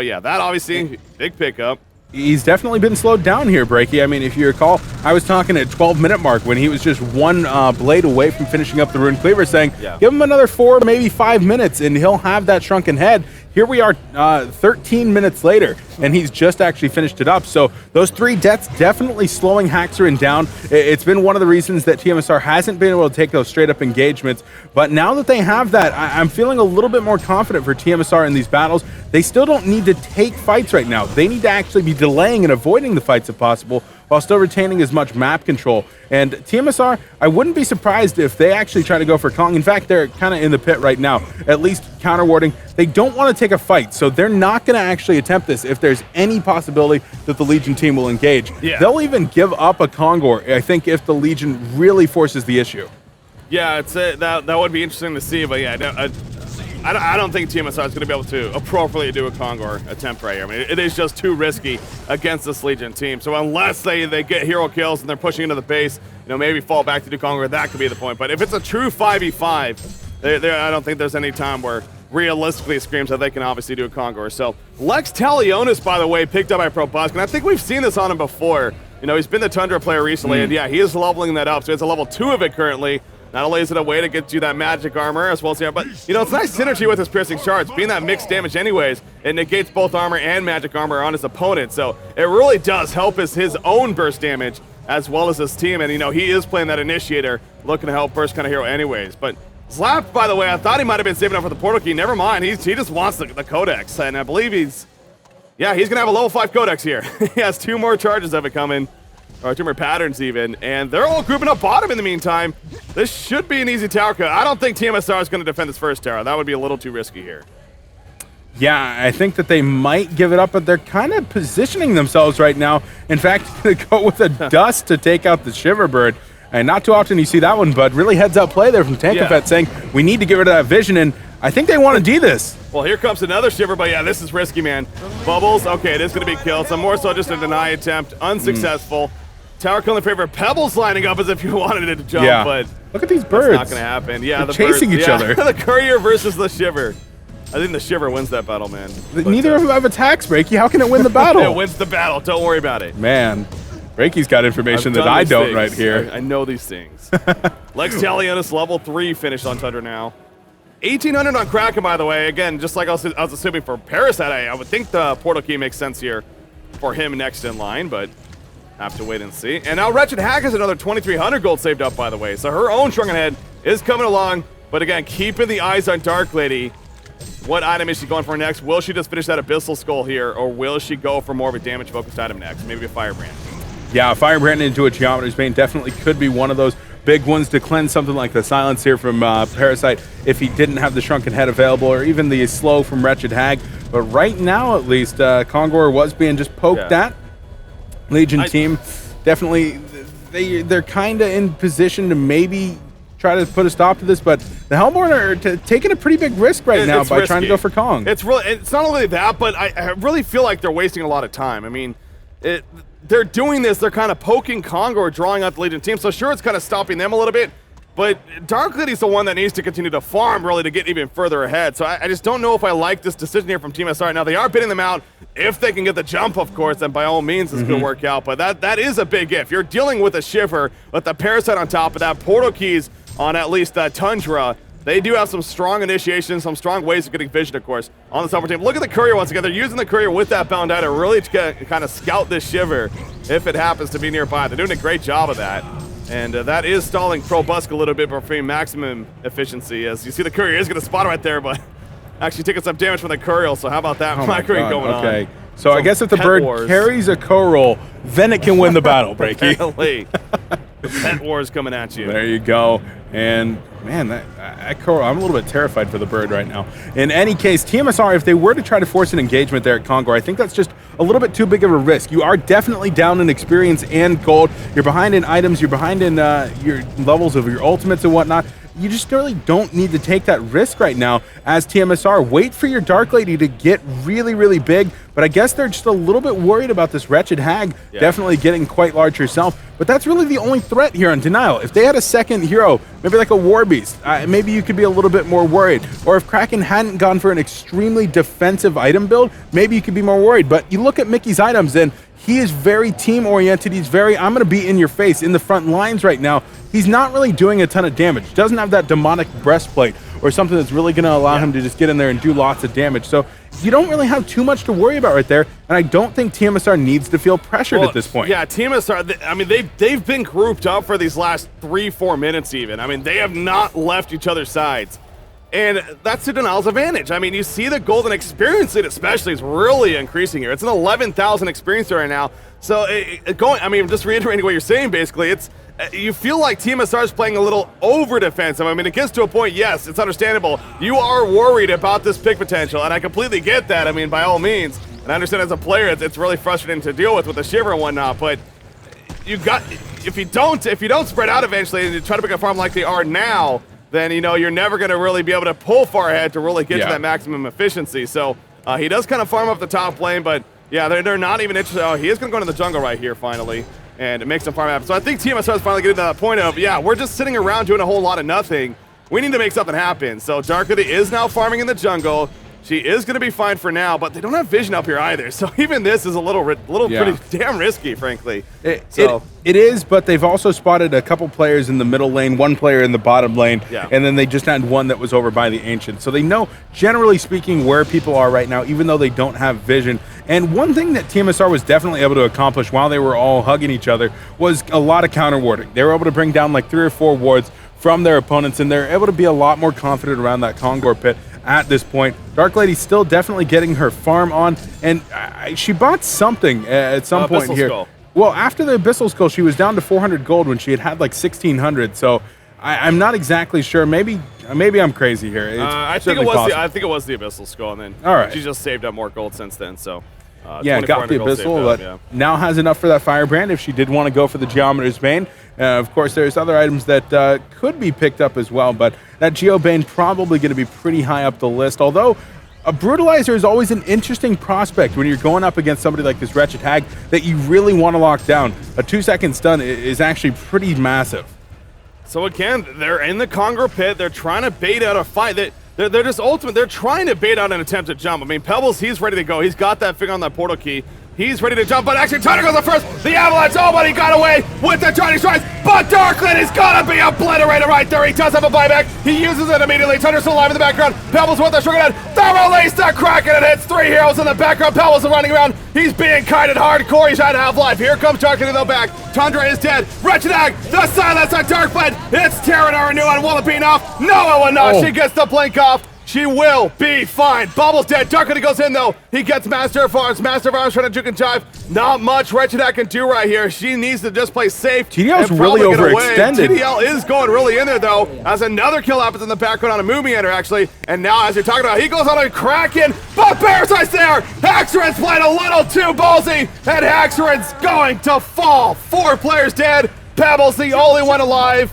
yeah, that obviously, big pickup. He's definitely been slowed down here, Breaky. I mean, if you recall, I was talking at 12-minute mark when he was just 1 blade away from finishing up the Rune Cleaver, saying, give him another 4, maybe 5 minutes, and he'll have that Shrunken Head. Here we are 13 minutes later, and he's just actually finished it up. So those 3 deaths definitely slowing Haxorn down. It's been one of the reasons that TMSR hasn't been able to take those straight-up engagements. But now that they have that, I'm feeling a little bit more confident for TMSR in these battles. They still don't need to take fights right now. They need to actually be delaying and avoiding the fights if possible, while still retaining as much map control. And TMSR, I wouldn't be surprised if they actually try to go for Kong. In fact, they're kind of in the pit right now, at least counter-warding. They don't want to take a fight, so they're not going to actually attempt this if there's any possibility that the Legion team will engage. They'll even give up a Kongor, I think, if the Legion really forces the issue. Yeah, it's that would be interesting to see, but yeah, I don't think TMSR is going to be able to appropriately do a Kongor attempt right here. I mean, it is just too risky against this Legion team. So unless they get hero kills and they're pushing into the base, maybe fall back to do Kongor, that could be the point. But if it's a true 5v5, I don't think there's any time where realistically it screams that they can obviously do a Kongor. So Lex Talionis, by the way, picked up by ProBusk, and I think we've seen this on him before. He's been the Tundra player recently, and yeah, he is leveling that up. So it's a level 2 of it currently. Not only is it a way to get you that magic armor as well as here, but it's nice synergy with his piercing shards. Being that mixed damage anyways, it negates both armor and magic armor on his opponent. So it really does help his own burst damage as well as his team. And he is playing that initiator, looking to help burst kind of hero anyways. But Slap, by the way, I thought he might have been saving up for the portal key. Never mind. He just wants the codex, and I believe he's gonna have a level 5 codex here. He has 2 more charges of it coming. Or 2 more patterns even, and they're all grouping up bottom in the meantime. This should be an easy tower cut. I don't think TMSR is going to defend this first tower. That would be a little too risky here. Yeah, I think that they might give it up, but they're kind of positioning themselves right now. In fact, going to go with a dust to take out the Shiverbird. And not too often you see that one, but really heads up play there from Tankafet saying, we need to get rid of that vision, and I think they want to do this. Well, here comes another Shiver, but yeah, this is risky, man. Bubbles, okay, it is going to be killed. So more so just a deny attempt, unsuccessful. Tower kill in favor of Pebbles lining up as if you wanted it to jump, but look at these birds. That's not going to happen. Yeah, they're chasing each other. The Courier versus the Shiver. I think the Shiver wins that battle, man. Neither of them have attacks, Breaky. How can it win the battle? It wins the battle. Don't worry about it. Man, Breaky's got information that I don't right here. I know these things. Lex Talionis, level 3, finished on Tundra now. 1,800 on Kraken, by the way. Again, just like I was assuming for Parasite, I would think the portal key makes sense here for him next in line, but have to wait and see. And now Wretched Hack has another 2,300 gold saved up, by the way. So her own Shrunken Head is coming along. But again, keeping the eyes on Dark Lady. What item is she going for next? Will she just finish that Abyssal Skull here, or will she go for more of a damage-focused item next? Maybe a Firebrand. Yeah, Firebrand into a Geometer's Bane definitely could be one of those big ones to cleanse something like the Silence here from Parasite if he didn't have the Shrunken Head available, or even the Slow from Wretched Hag. But right now, at least, Kongor was being just poked at. Legion team definitely, they're kind of in position to maybe try to put a stop to this, but the Hellborn are taking a pretty big risk right now by trying to go for Kong. It's not only that, but I really feel like they're wasting a lot of time. I mean, they're doing this, they're kind of poking Kongor, drawing out the Legion team, so sure, it's kind of stopping them a little bit, but Dark Lady's the one that needs to continue to farm, really, to get even further ahead. So I just don't know if I like this decision here from Team SR. Now, they are bidding them out. If they can get the jump, of course, then by all means, it's going to work out. But that is a big if. You're dealing with a Shiver, with the Parasite on top of that, Portal Keys on at least Tundra. They do have some strong initiations, some strong ways of getting vision, of course, on this upper team. Look at the Courier once again. They're using the Courier with that Bound Eye to really kind of scout this Shiver if it happens to be nearby. They're doing a great job of that. And that is stalling ProBusk a little bit for maximum efficiency. As you see, the Courier is going to spot right there, but actually taking some damage from the Courier. So how about that microing going on? So I guess if the bird carries a co-roll, then it can win the battle, Breaky. Apparently. The pet wars coming at you. There you go. And man, that co-roll, I'm a little bit terrified for the bird right now. In any case, TMSR, if they were to try to force an engagement there at Congo, I think that's just a little bit too big of a risk. You are definitely down in experience and gold. You're behind in items. You're behind in your levels of your ultimates and whatnot. You just really don't need to take that risk right now as TMSR. Wait for your Dark Lady to get really, really big, but I guess they're just a little bit worried about this Wretched Hag definitely getting quite large herself, but that's really the only threat here on Denial. If they had a second hero, maybe like a War Beast, maybe you could be a little bit more worried, or if Kraken hadn't gone for an extremely defensive item build, maybe you could be more worried, but you look at Mickey's items and he is very team-oriented. He's very, I'm going to be in your face, in the front lines right now. He's not really doing a ton of damage. Doesn't have that demonic breastplate or something that's really going to allow him to just get in there and do lots of damage. So you don't really have too much to worry about right there, and I don't think TMSR needs to feel pressured at this point. Yeah, TMSR, I mean, they've been grouped up for these last 3-4 minutes even. I mean, they have not left each other's sides. And that's to Denial's advantage. I mean, you see the golden experience lead especially is really increasing here. It's an 11,000 experience right now. So I mean, just reiterating what you're saying, basically, it's you feel like TMSR is playing a little over defensive. I mean, it gets to a point, yes, it's understandable. You are worried about this pick potential, and I completely get that. I mean, by all means, and I understand as a player, it's really frustrating to deal with the shiver and whatnot. But you got if you don't spread out eventually and you try to pick a farm like they are now, then you know you're never going to really be able to pull far ahead to really get to that maximum efficiency. So he does kind of farm up the top lane, but yeah, they're not even interested. Oh, he is going to go into the jungle right here finally, and it makes him farm happen. So I think TMSR is finally getting to that point of, yeah, we're just sitting around doing a whole lot of nothing. We need to make something happen. So Dark Lady is now farming in the jungle. She is going to be fine for now, but they don't have vision up here either. So even this is a little pretty damn risky, frankly. It is, but they've also spotted a couple players in the middle lane, one player in the bottom lane, and then they just had one that was over by the Ancient. So they know, generally speaking, where people are right now, even though they don't have vision. And one thing that TMSR was definitely able to accomplish while they were all hugging each other was a lot of counter warding. They were able to bring down like 3 or 4 wards from their opponents, and they're able to be a lot more confident around that Kongor pit at this point. Dark Lady still definitely getting her farm on, and she bought something at some point here. Skull. Well, after the Abyssal Skull, she was down to 400 gold when she had like 1,600, so I'm not exactly sure. Maybe I'm crazy here. I think it was the Abyssal Skull, and then she just saved up more gold since then, so... got the Abyssal, but now has enough for that Firebrand if she did want to go for the Geometer's Bane. Of course, there's other items that could be picked up as well, but that Geobane probably going to be pretty high up the list, although a Brutalizer is always an interesting prospect when you're going up against somebody like this Wretched Hag that you really want to lock down. A 2-second stun is actually pretty massive. So again, they're in the Kongor pit. They're trying to bait out a fight. They're just ultimate. They're trying to bait out an attempt to jump. I mean, Pebbles, he's ready to go. He's got that finger on that portal key. He's ready to jump, but actually Thunder goes the first. The Avalanche, oh, but he got away with the Charging Strikes. But Darkland is gonna be obliterated right there. He does have a buyback. He uses it immediately. Thunder's still alive in the background. Pebbles with the sugar head. The release to Kraken. It hits 3 heroes in the background. Pebbles is running around. He's being kited hardcore. He's trying to have life. Here comes Darkland in the back. Tundra is dead. Wretched Hag, the silence on Darkblade. It's tearing her new on Walloping off. No, it will not. She gets the blink off. She will be fine. Bubble's dead. Darkly goes in, though. He gets Master of Arms. Master of Arms trying to juke and jive. Not much Wretched Hag can do right here. She needs to just play safe. TDL's really overextended. TDL is going really in there, though, as another kill happens in the background on a Movie Ender, actually. And now, as you're talking about, he goes on a Kraken. But Parasite's there. Haxorin's playing a little too ballsy. And Haxorin's going to fall. 4 players dead. Pebbles the only one alive.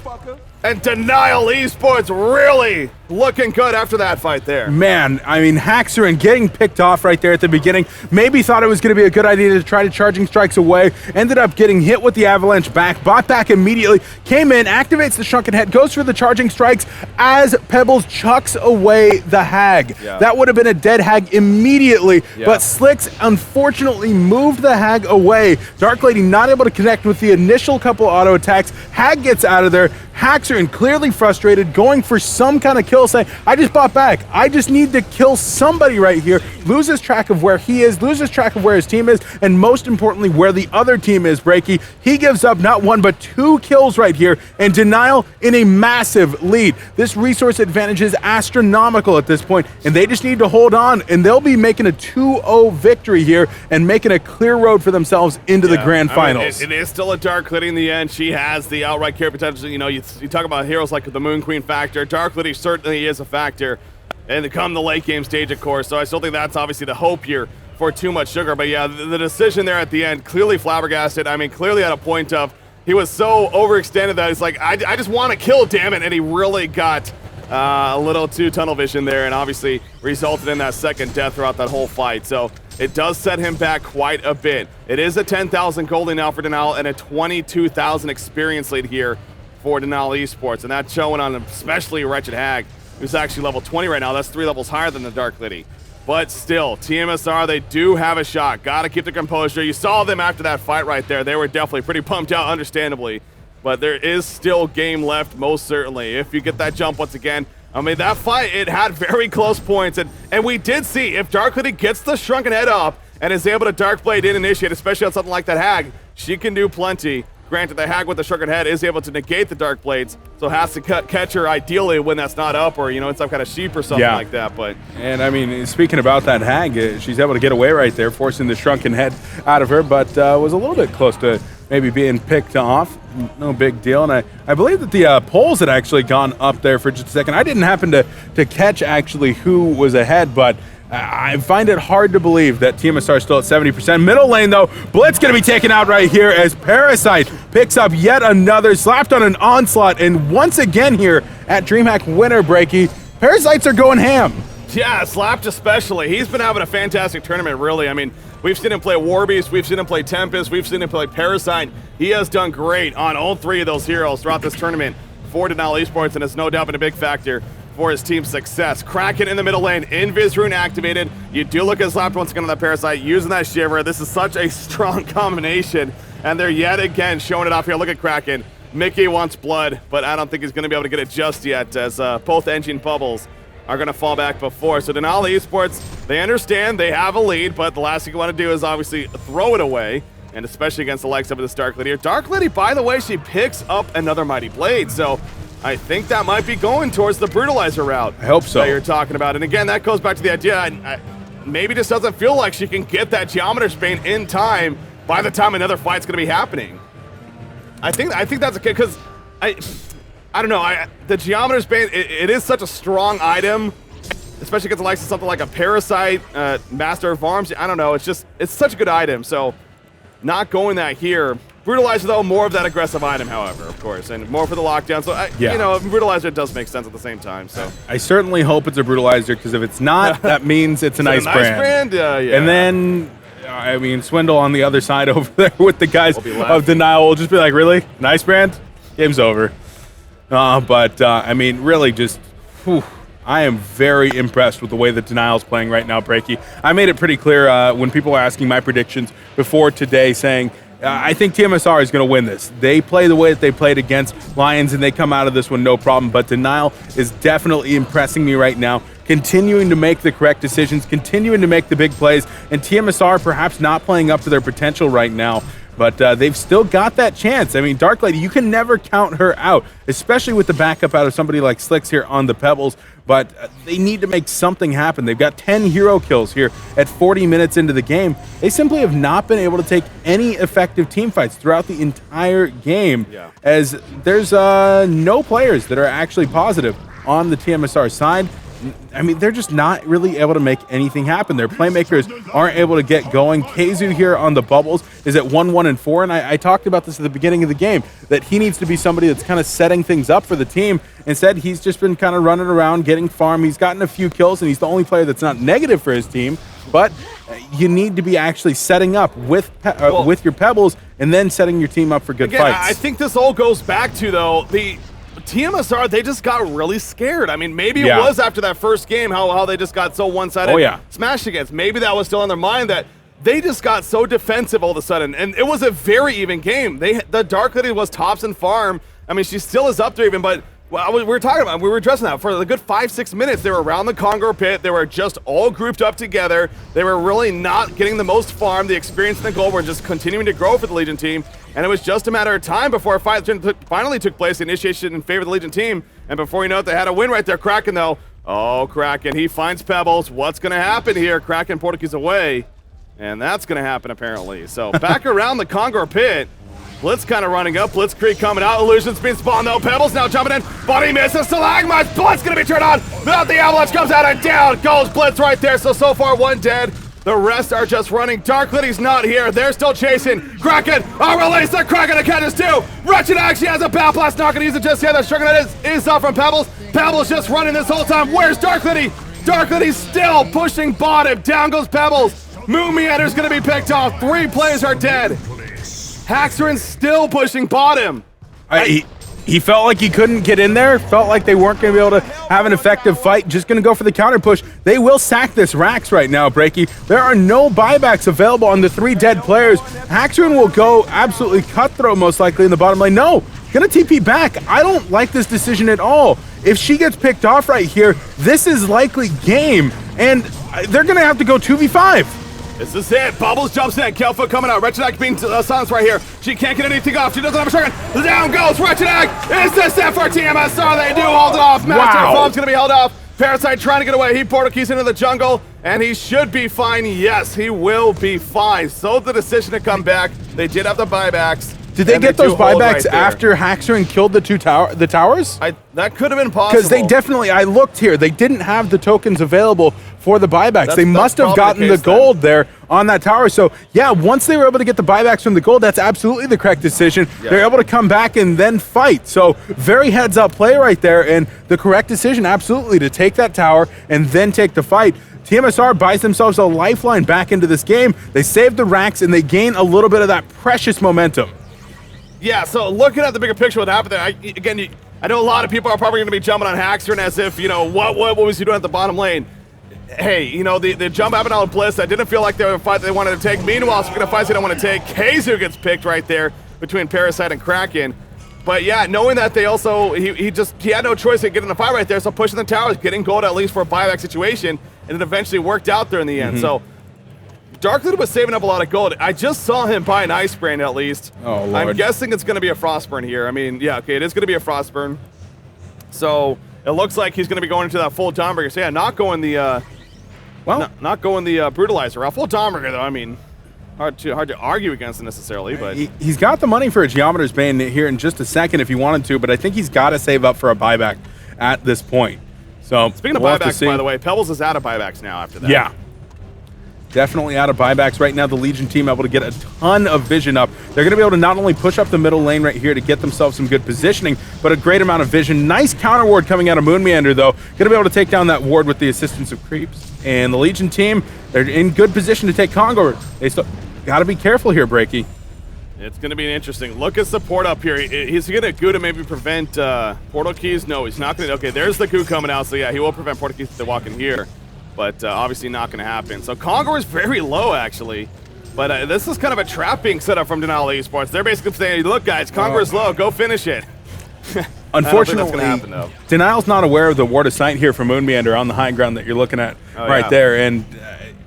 And Denial eSports really looking good after that fight there. Man, I mean, Haxorin getting picked off right there at the beginning. Maybe thought it was going to be a good idea to try to Charging Strikes away. Ended up getting hit with the Avalanche back. Bought back immediately. Came in, activates the Shrunken Head, goes for the Charging Strikes as Pebbles chucks away the Hag. That would have been a dead Hag immediately, but Slicks unfortunately moved the Hag away. Dark Lady not able to connect with the initial couple auto attacks. Hag gets out of there. Haxorin clearly frustrated, going for some kind of kill kill, saying, I just bought back. I just need to kill somebody right here. Loses track of where he is, loses track of where his team is, and most importantly, where the other team is, Breaky. He gives up not one, but 2 kills right here, and Denial in a massive lead. This resource advantage is astronomical at this point, and they just need to hold on, and they'll be making a 2-0 victory here and making a clear road for themselves into the grand finals. It is still a Dark Lady in the end. She has the outright carry potential. You know, you talk about heroes like the Moon Queen factor. Dark Lady certainly is a factor, and to come the late game stage, of course. So I still think that's obviously the hope here for Too Much Sugar. But yeah, the decision there at the end, clearly flabbergasted. I mean, clearly at a point of, he was so overextended that he's like, I just want to kill, damn it. And he really got a little too tunnel vision there, and obviously resulted in that second death throughout that whole fight. So it does set him back quite a bit. It is a 10,000 gold lead now for Denial and a 22,000 experience lead here for Denial eSports. And that's showing on especially Wretched Hag, who's actually level 20 right now. That's 3 levels higher than the Dark Lady. But still, TMSR, they do have a shot. Got to keep the composure. You saw them after that fight right there. They were definitely pretty pumped out, understandably. But there is still game left, most certainly. If you get that jump once again, I mean, that fight, it had very close points. And we did see, if Dark Lady gets the Shrunken Head up and is able to Dark Blade in initiate, especially on something like that Hag, she can do plenty. Granted, the Hag with the Shrunken Head is able to negate the Dark Blades, so has to catch her ideally when that's not up, or, you know, in some kind of sheep or something like that. But and I mean, speaking about that Hag, she's able to get away right there, forcing the Shrunken Head out of her, but was a little bit close to maybe being picked off. No big deal. And I believe that the polls had actually gone up there for just a second. I didn't happen to catch actually who was ahead, but I find it hard to believe that TMSR is still at 70%. Middle lane, though, Blitz going to be taken out right here as Parasite picks up yet another, slapped on an onslaught. And once again here at Dreamhack winner Breaky, Parasites are going ham. Yeah, Slapped especially. He's been having a fantastic tournament, really. I mean, we've seen him play Warbeast, we've seen him play Tempest, we've seen him play Parasite. He has done great on all 3 of those heroes throughout this tournament for Denial eSports, and it's no doubt been a big factor for his team's success. Kraken in the middle lane, Invis Rune activated. You do look at Slapped once again on that Parasite, using that Shiver. This is such a strong combination, and they're yet again showing it off here. Look at Kraken. Mickey wants blood, but I don't think he's going to be able to get it just yet, as both engine bubbles are going to fall back before. So Denial eSports, they understand they have a lead, but the last thing you want to do is obviously throw it away, and especially against the likes of this Dark Lady. Dark Lady, by the way, she picks up another Mighty Blade, so I think that might be going towards the Brutalizer route. I hope so. That you're talking about. And again, that goes back to the idea, maybe just doesn't feel like she can get that Geometer's Bane in time by the time another fight's going to be happening. I think that's okay, because I don't know, the Geometer's Bane, it is such a strong item, especially against the likes of something like a Parasite, Master of Arms. I don't know, it's such a good item, so not going that here. Brutalizer, though, more of that aggressive item, however, of course, and more for the lockdown. So, you know, Brutalizer does make sense at the same time. So I certainly hope it's a Brutalizer, because if it's not, that means it's a nice brand. Yeah. And then, I mean, Swindle on the other side over there with the guys of Denial will just be like, really? Nice brand? Game's over. I mean, really just, I am very impressed with the way that Denial's playing right now, Breaky. I made it pretty clear when people were asking my predictions before today, saying, I think TMSR is going to win this. They play the way that they played against Lions, and they come out of this one no problem. But Denial is definitely impressing me right now, continuing to make the correct decisions, continuing to make the big plays, and TMSR perhaps not playing up to their potential right now. But they've still got that chance. I mean, Dark Lady, you can never count her out, especially with the backup out of somebody like Slicks here on the Pebbles. But they need to make something happen. They've got 10 hero kills here at 40 minutes into the game. They simply have not been able to take any effective team fights throughout the entire game, as there's no players that are actually positive on the TMSR side. I mean, they're just not really able to make anything happen. Their playmakers aren't able to get going. Keizu here on the Bubbles is at 1-1-4, and I talked about this at the beginning of the game, that he needs to be somebody that's kind of setting things up for the team. Instead, he's just been kind of running around, getting farm. He's gotten a few kills, and he's the only player that's not negative for his team. But you need to be actually setting up with your Pebbles and then setting your team up for good fights. I think this all goes back to, though, the TMSR, they just got really scared. I mean, maybe it was after that first game how they just got so one-sided smashed against. Maybe that was still in their mind, that they just got so defensive all of a sudden. And it was a very even game. The Dark Lady was tops and farm. I mean, she still is up there even, but Well, we were addressing that for the good 5-6 minutes. They were around the Congo pit. They were just all grouped up together. They were really not getting the most farm. The experience and the gold were just continuing to grow for the Legion team. And it was just a matter of time before a fight finally took place. The initiation in favor of the Legion team. And before you know it, they had a win right there. Kraken, though. Oh, Kraken. He finds Pebbles. What's going to happen here? Kraken Portuguese away. And that's going to happen, apparently. So back around the Congo pit. Blitz kind of running up. Blitzkrieg coming out. Illusion's being spawned, though. Pebbles now jumping in. Body misses. Stalagmites. Blitz going to be turned on. Without the avalanche comes out and down goes Blitz right there. So far, one dead. The rest are just running. Dark Liddy's not here. They're still chasing. Kraken. Release the Kraken to catches two. Wretched actually has a Bat Blast. Not going to use it just yet. The sugar is off from Pebbles. Pebbles just running this whole time. Where's Dark Liddy? Dark Liddy's still pushing bottom. Down goes Pebbles. Moon Meander's going to be picked off. 3 players are dead. Haxorin's still pushing bottom. He felt like he couldn't get in there, felt like they weren't going to be able to have an effective fight, just going to go for the counter push. They will sack this Rax right now, Breaky. There are no buybacks available on the 3 dead players. Haxorin will go absolutely cutthroat most likely in the bottom lane. No, going to TP back. I don't like this decision at all. If she gets picked off right here, this is likely game, and they're going to have to go 2v5. This is it. Bubbles jumps in. Kelfoot coming out. Wretched Egg being silenced right here. She can't get anything off. She doesn't have a shotgun. Down goes Wretched Egg. Is this it for TMSR? They do hold it off. Master Bomb's going to be held off. Parasite trying to get away. He portal keys into the jungle, and he should be fine. Yes, he will be fine. So the decision to come back. They did have the buybacks. Did they get those buybacks after Haxorin killed the towers? That could have been possible. Because they definitely, I looked here, they didn't have the tokens available for the buybacks. They must have gotten the gold there on that tower. So yeah, once they were able to get the buybacks from the gold, that's absolutely the correct decision. Yeah. They're able to come back and then fight. So very heads up play right there, and the correct decision absolutely to take that tower and then take the fight. TMSR buys themselves a lifeline back into this game. They save the Rax and they gain a little bit of that precious momentum. Yeah, so looking at the bigger picture, what happened there, I know a lot of people are probably going to be jumping on Haxorin as if, what was he doing at the bottom lane? Hey, the jump happened on Bliss. I didn't feel like they were a fight they wanted to take. Meanwhile, speaking of fights they don't want to take, Keizu gets picked right there between Parasite and Kraken. But yeah, knowing that they also, he had no choice to get in the fight right there, so pushing the towers, getting gold at least for a buyback situation, and it eventually worked out there in the end. So Dark Liddy was saving up a lot of gold. I just saw him buy an Ice Brand at least. Oh, Lord. I'm guessing it's going to be a Frostburn here. I mean, yeah, okay, it is going to be a Frostburn. So it looks like he's going to be going into that full Dawnbreaker. So yeah, not going the not going the Brutalizer. Full Dawnbreaker though. I mean, hard to argue against it necessarily, but he's got the money for a Geometer's Bane here in just a second if he wanted to, but I think he's got to save up for a buyback at this point. So speaking of buybacks, by the way, Pebbles is out of buybacks now after that. Yeah. Definitely out of buybacks right now. The Legion team able to get a ton of vision up. They're going to be able to not only push up the middle lane right here to get themselves some good positioning, but a great amount of vision. Nice counter ward coming out of Moon Meander, though. Going to be able to take down that ward with the assistance of creeps. And the Legion team, they're in good position to take Congo. They still got to be careful here, Breaky. It's going to be an interesting look at support up here. He's going to goo to maybe prevent portal keys. No, he's not going to. Okay, there's the goo coming out. So yeah, he will prevent portal keys if they walk in here. But obviously not going to happen. So Congo is very low, actually. But this is kind of a trap being set up from Denial eSports. They're basically saying, look, guys, Congo is low. Go finish it. Unfortunately, happen, Denial's not aware of the ward of sight here from Moon Meander on the high ground that you're looking at there. And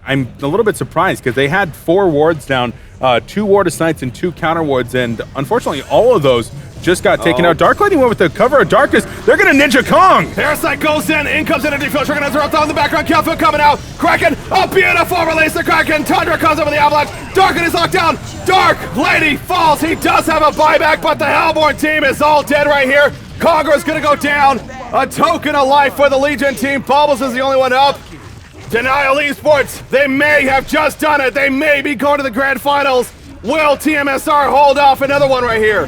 I'm a little bit surprised because they had 4 wards down, 2 ward of sights and 2 counter wards. And unfortunately, all of those just got taken out. Dark Lady went with the cover of darkness. They're going to Ninja Kong. Parasite goes in comes Energy Field. Trigger Nezereth on the background. Kelfoot coming out. Kraken, a beautiful release of Kraken. Tundra comes over the avalanche. Darkin is locked down. Dark Lady falls. He does have a buyback, but the Hellborn team is all dead right here. Congo is going to go down. A token of life for the Legion team. Bubbles is the only one up. Denial eSports, they may have just done it. They may be going to the grand finals. Will TMSR hold off another one right here?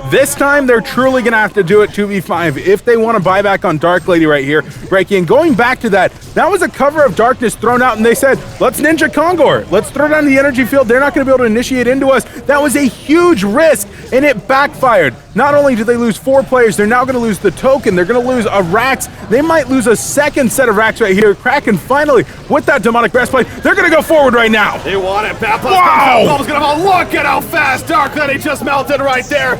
This time, they're truly going to have to do it 2v5 if they want to buy back on Dark Lady right here. Breaking and going back to that was a cover of darkness thrown out, and they said, let's Ninja Kongor. Let's throw down the energy field. They're not going to be able to initiate into us. That was a huge risk, and it backfired. Not only did they lose 4 players, they're now going to lose the token. They're going to lose a Rax. They might lose a second set of Rax right here. Kraken finally, with that demonic breastplate, they're going to go forward right now. They want it. Wow! Bubbles going to look at how fast Dark Lady just melted right there.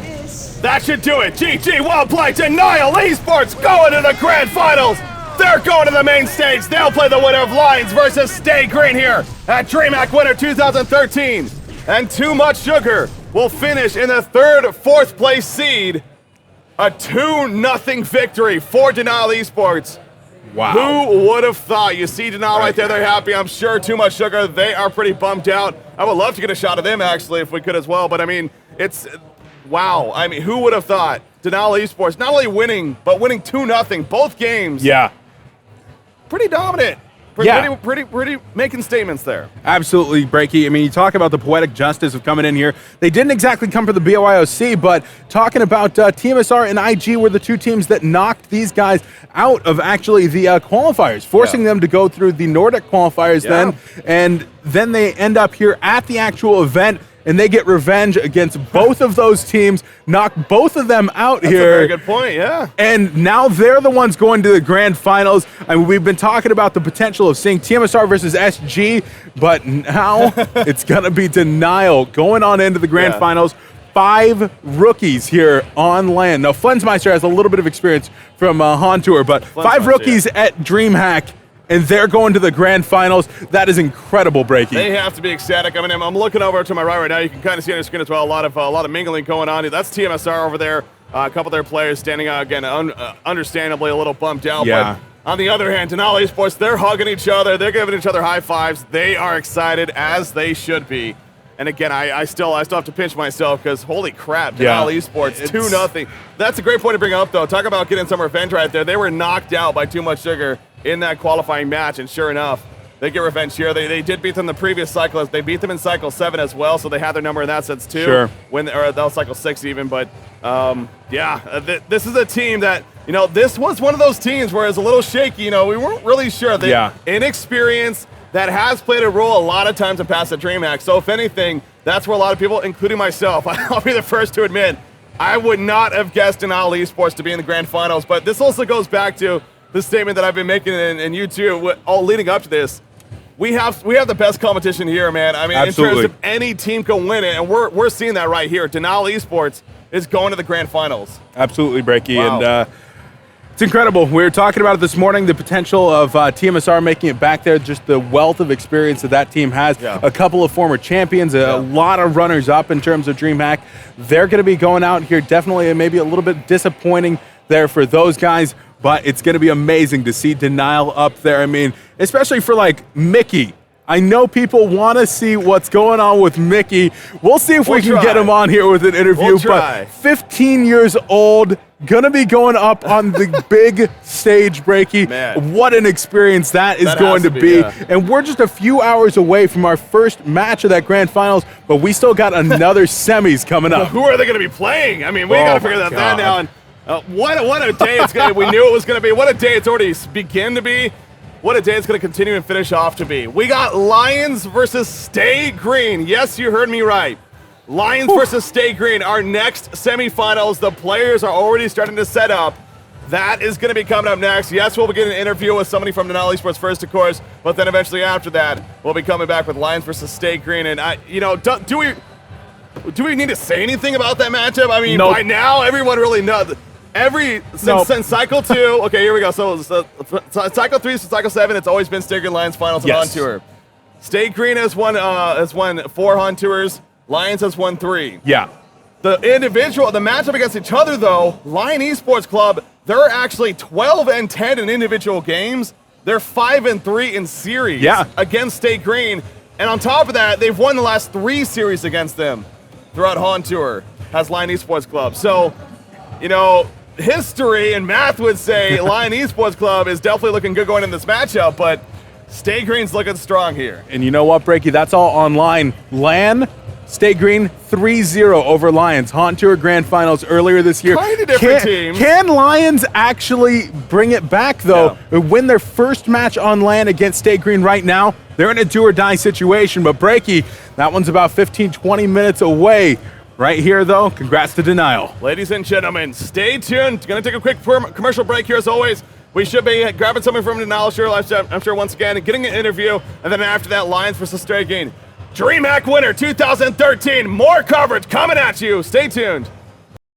That should do it. GG, well played. Denial eSports going to the grand finals. They're going to the main stage. They'll play the winner of Lions versus Stay Green here at Dreamhack Winter 2013. And Too Much Sugar will finish in the fourth place seed. A 2-0 victory for Denial eSports. Wow. Who would have thought? You see Denial right there, they're happy. I'm sure Too Much Sugar, they are pretty bummed out. I would love to get a shot of them, actually, if we could as well. But, I mean, it's, wow. I mean, who would have thought Denial eSports not only winning, but winning 2-0, both games. Yeah. Pretty dominant. Pretty making statements there. Absolutely, Breaky. I mean, you talk about the poetic justice of coming in here. They didn't exactly come for the BYOC, but talking about TMSR and IG were the two teams that knocked these guys out of actually the qualifiers, forcing them to go through the Nordic qualifiers then, and then they end up here at the actual event, and they get revenge against both of those teams, knock both of them out here. That's a very good point, yeah. And now they're the ones going to the grand finals. I mean, we've been talking about the potential of seeing TMSR versus SG, but now it's going to be Denial going on into the grand finals. 5 rookies here on land. Now, Flensmeister has a little bit of experience from Han Tour, but 5 rookies at Dreamhack, and they're going to the grand finals. That is incredible, Breaky. They have to be ecstatic. I mean, I'm looking over to my right now. You can kind of see on the screen as well a lot of mingling going on. That's TMSR over there. A couple of their players standing out again, understandably a little bummed out. Yeah. But on the other hand, Denial eSports, they're hugging each other. They're giving each other high fives. They are excited, as they should be. And again, I still have to pinch myself because holy crap, Denial eSports 2-0. That's a great point to bring up, though. Talk about getting some revenge right there. They were knocked out by Too Much Sugar in that qualifying match, and sure enough, they get revenge here. They did beat them the previous cycle. They beat them in cycle 7 as well, so they had their number in that sense too. Sure. Or that was cycle 6 even. But this is a team that, you know, this was one of those teams where it's a little shaky. You know, we weren't really sure. Inexperience that has played a role a lot of times in past at DreamHack. So if anything, that's where a lot of people, including myself, I'll be the first to admit, I would not have guessed Denial eSports to be in the grand finals. But this also goes back to the statement that I've been making, and you too, all leading up to this. We have the best competition here, man. I mean, absolutely, in terms of any team can win it, and we're seeing that right here. Denial eSports is going to the grand finals. Absolutely, Breaky. Wow. And it's incredible. We were talking about it this morning, the potential of TMSR making it back there, just the wealth of experience that team has. Yeah. A couple of former champions, a lot of runners-up in terms of DreamHack. They're going to be going out here, definitely maybe a little bit disappointing there for those guys, but it's going to be amazing to see Denial up there. I mean, especially for, like, Mickey. I know people want to see what's going on with Mickey. We'll see if we can get him on here with an interview. But 15 years old, going to be going up on the big stage, Breaky. Man. What an experience that is going to be. And we're just a few hours away from our first match of that grand finals, but we still got another semis coming up. Who are they going to be playing? I mean, we got to figure that out now. And what a day it's going to be. We knew it was going to be. What a day it's already begun to be. What a day it's going to continue and finish off to be. We got Lions versus Stay Green. Yes, you heard me right. Lions versus Stay Green, our next semifinals. The players are already starting to set up. That is going to be coming up next. Yes, we'll be getting an interview with somebody from Denial eSports first, of course, but then eventually after that, we'll be coming back with Lions versus Stay Green. And do we need to say anything about that matchup? I mean, by now everyone really knows. Since cycle 2, okay, here we go. So cycle 3 to cycle 7, it's always been Stay Green Lions finals on Han Tour. Stay Green has won 4 Han Tours. Lions has won 3. Yeah. The matchup against each other, though, Lion Esports Club, they're actually 12-10 in individual games. They're 5-3 in series against Stay Green. And on top of that, they've won the last 3 series against them throughout Han Tour, has Lion Esports Club. So, you know, history and math would say Lion Esports Club is definitely looking good going in this matchup, but Stay Green's looking strong here. And you know what, Breaky? That's all online. LAN, Stay Green 3-0 over Lions. Han Tour Grand Finals earlier this year. Kind of different teams. Can Lions actually bring it back, though? Win their first match on LAN against Stay Green right now. They're in a do-or-die situation, but Breaky, that one's about 15-20 minutes away. Right here, though, congrats to Denial. Ladies and gentlemen, stay tuned. Going to take a quick commercial break here as always. We should be grabbing something from Denial, I'm sure once again, and getting an interview. And then after that, Lions versus Stray Green. DreamHack winner 2013. More coverage coming at you. Stay tuned.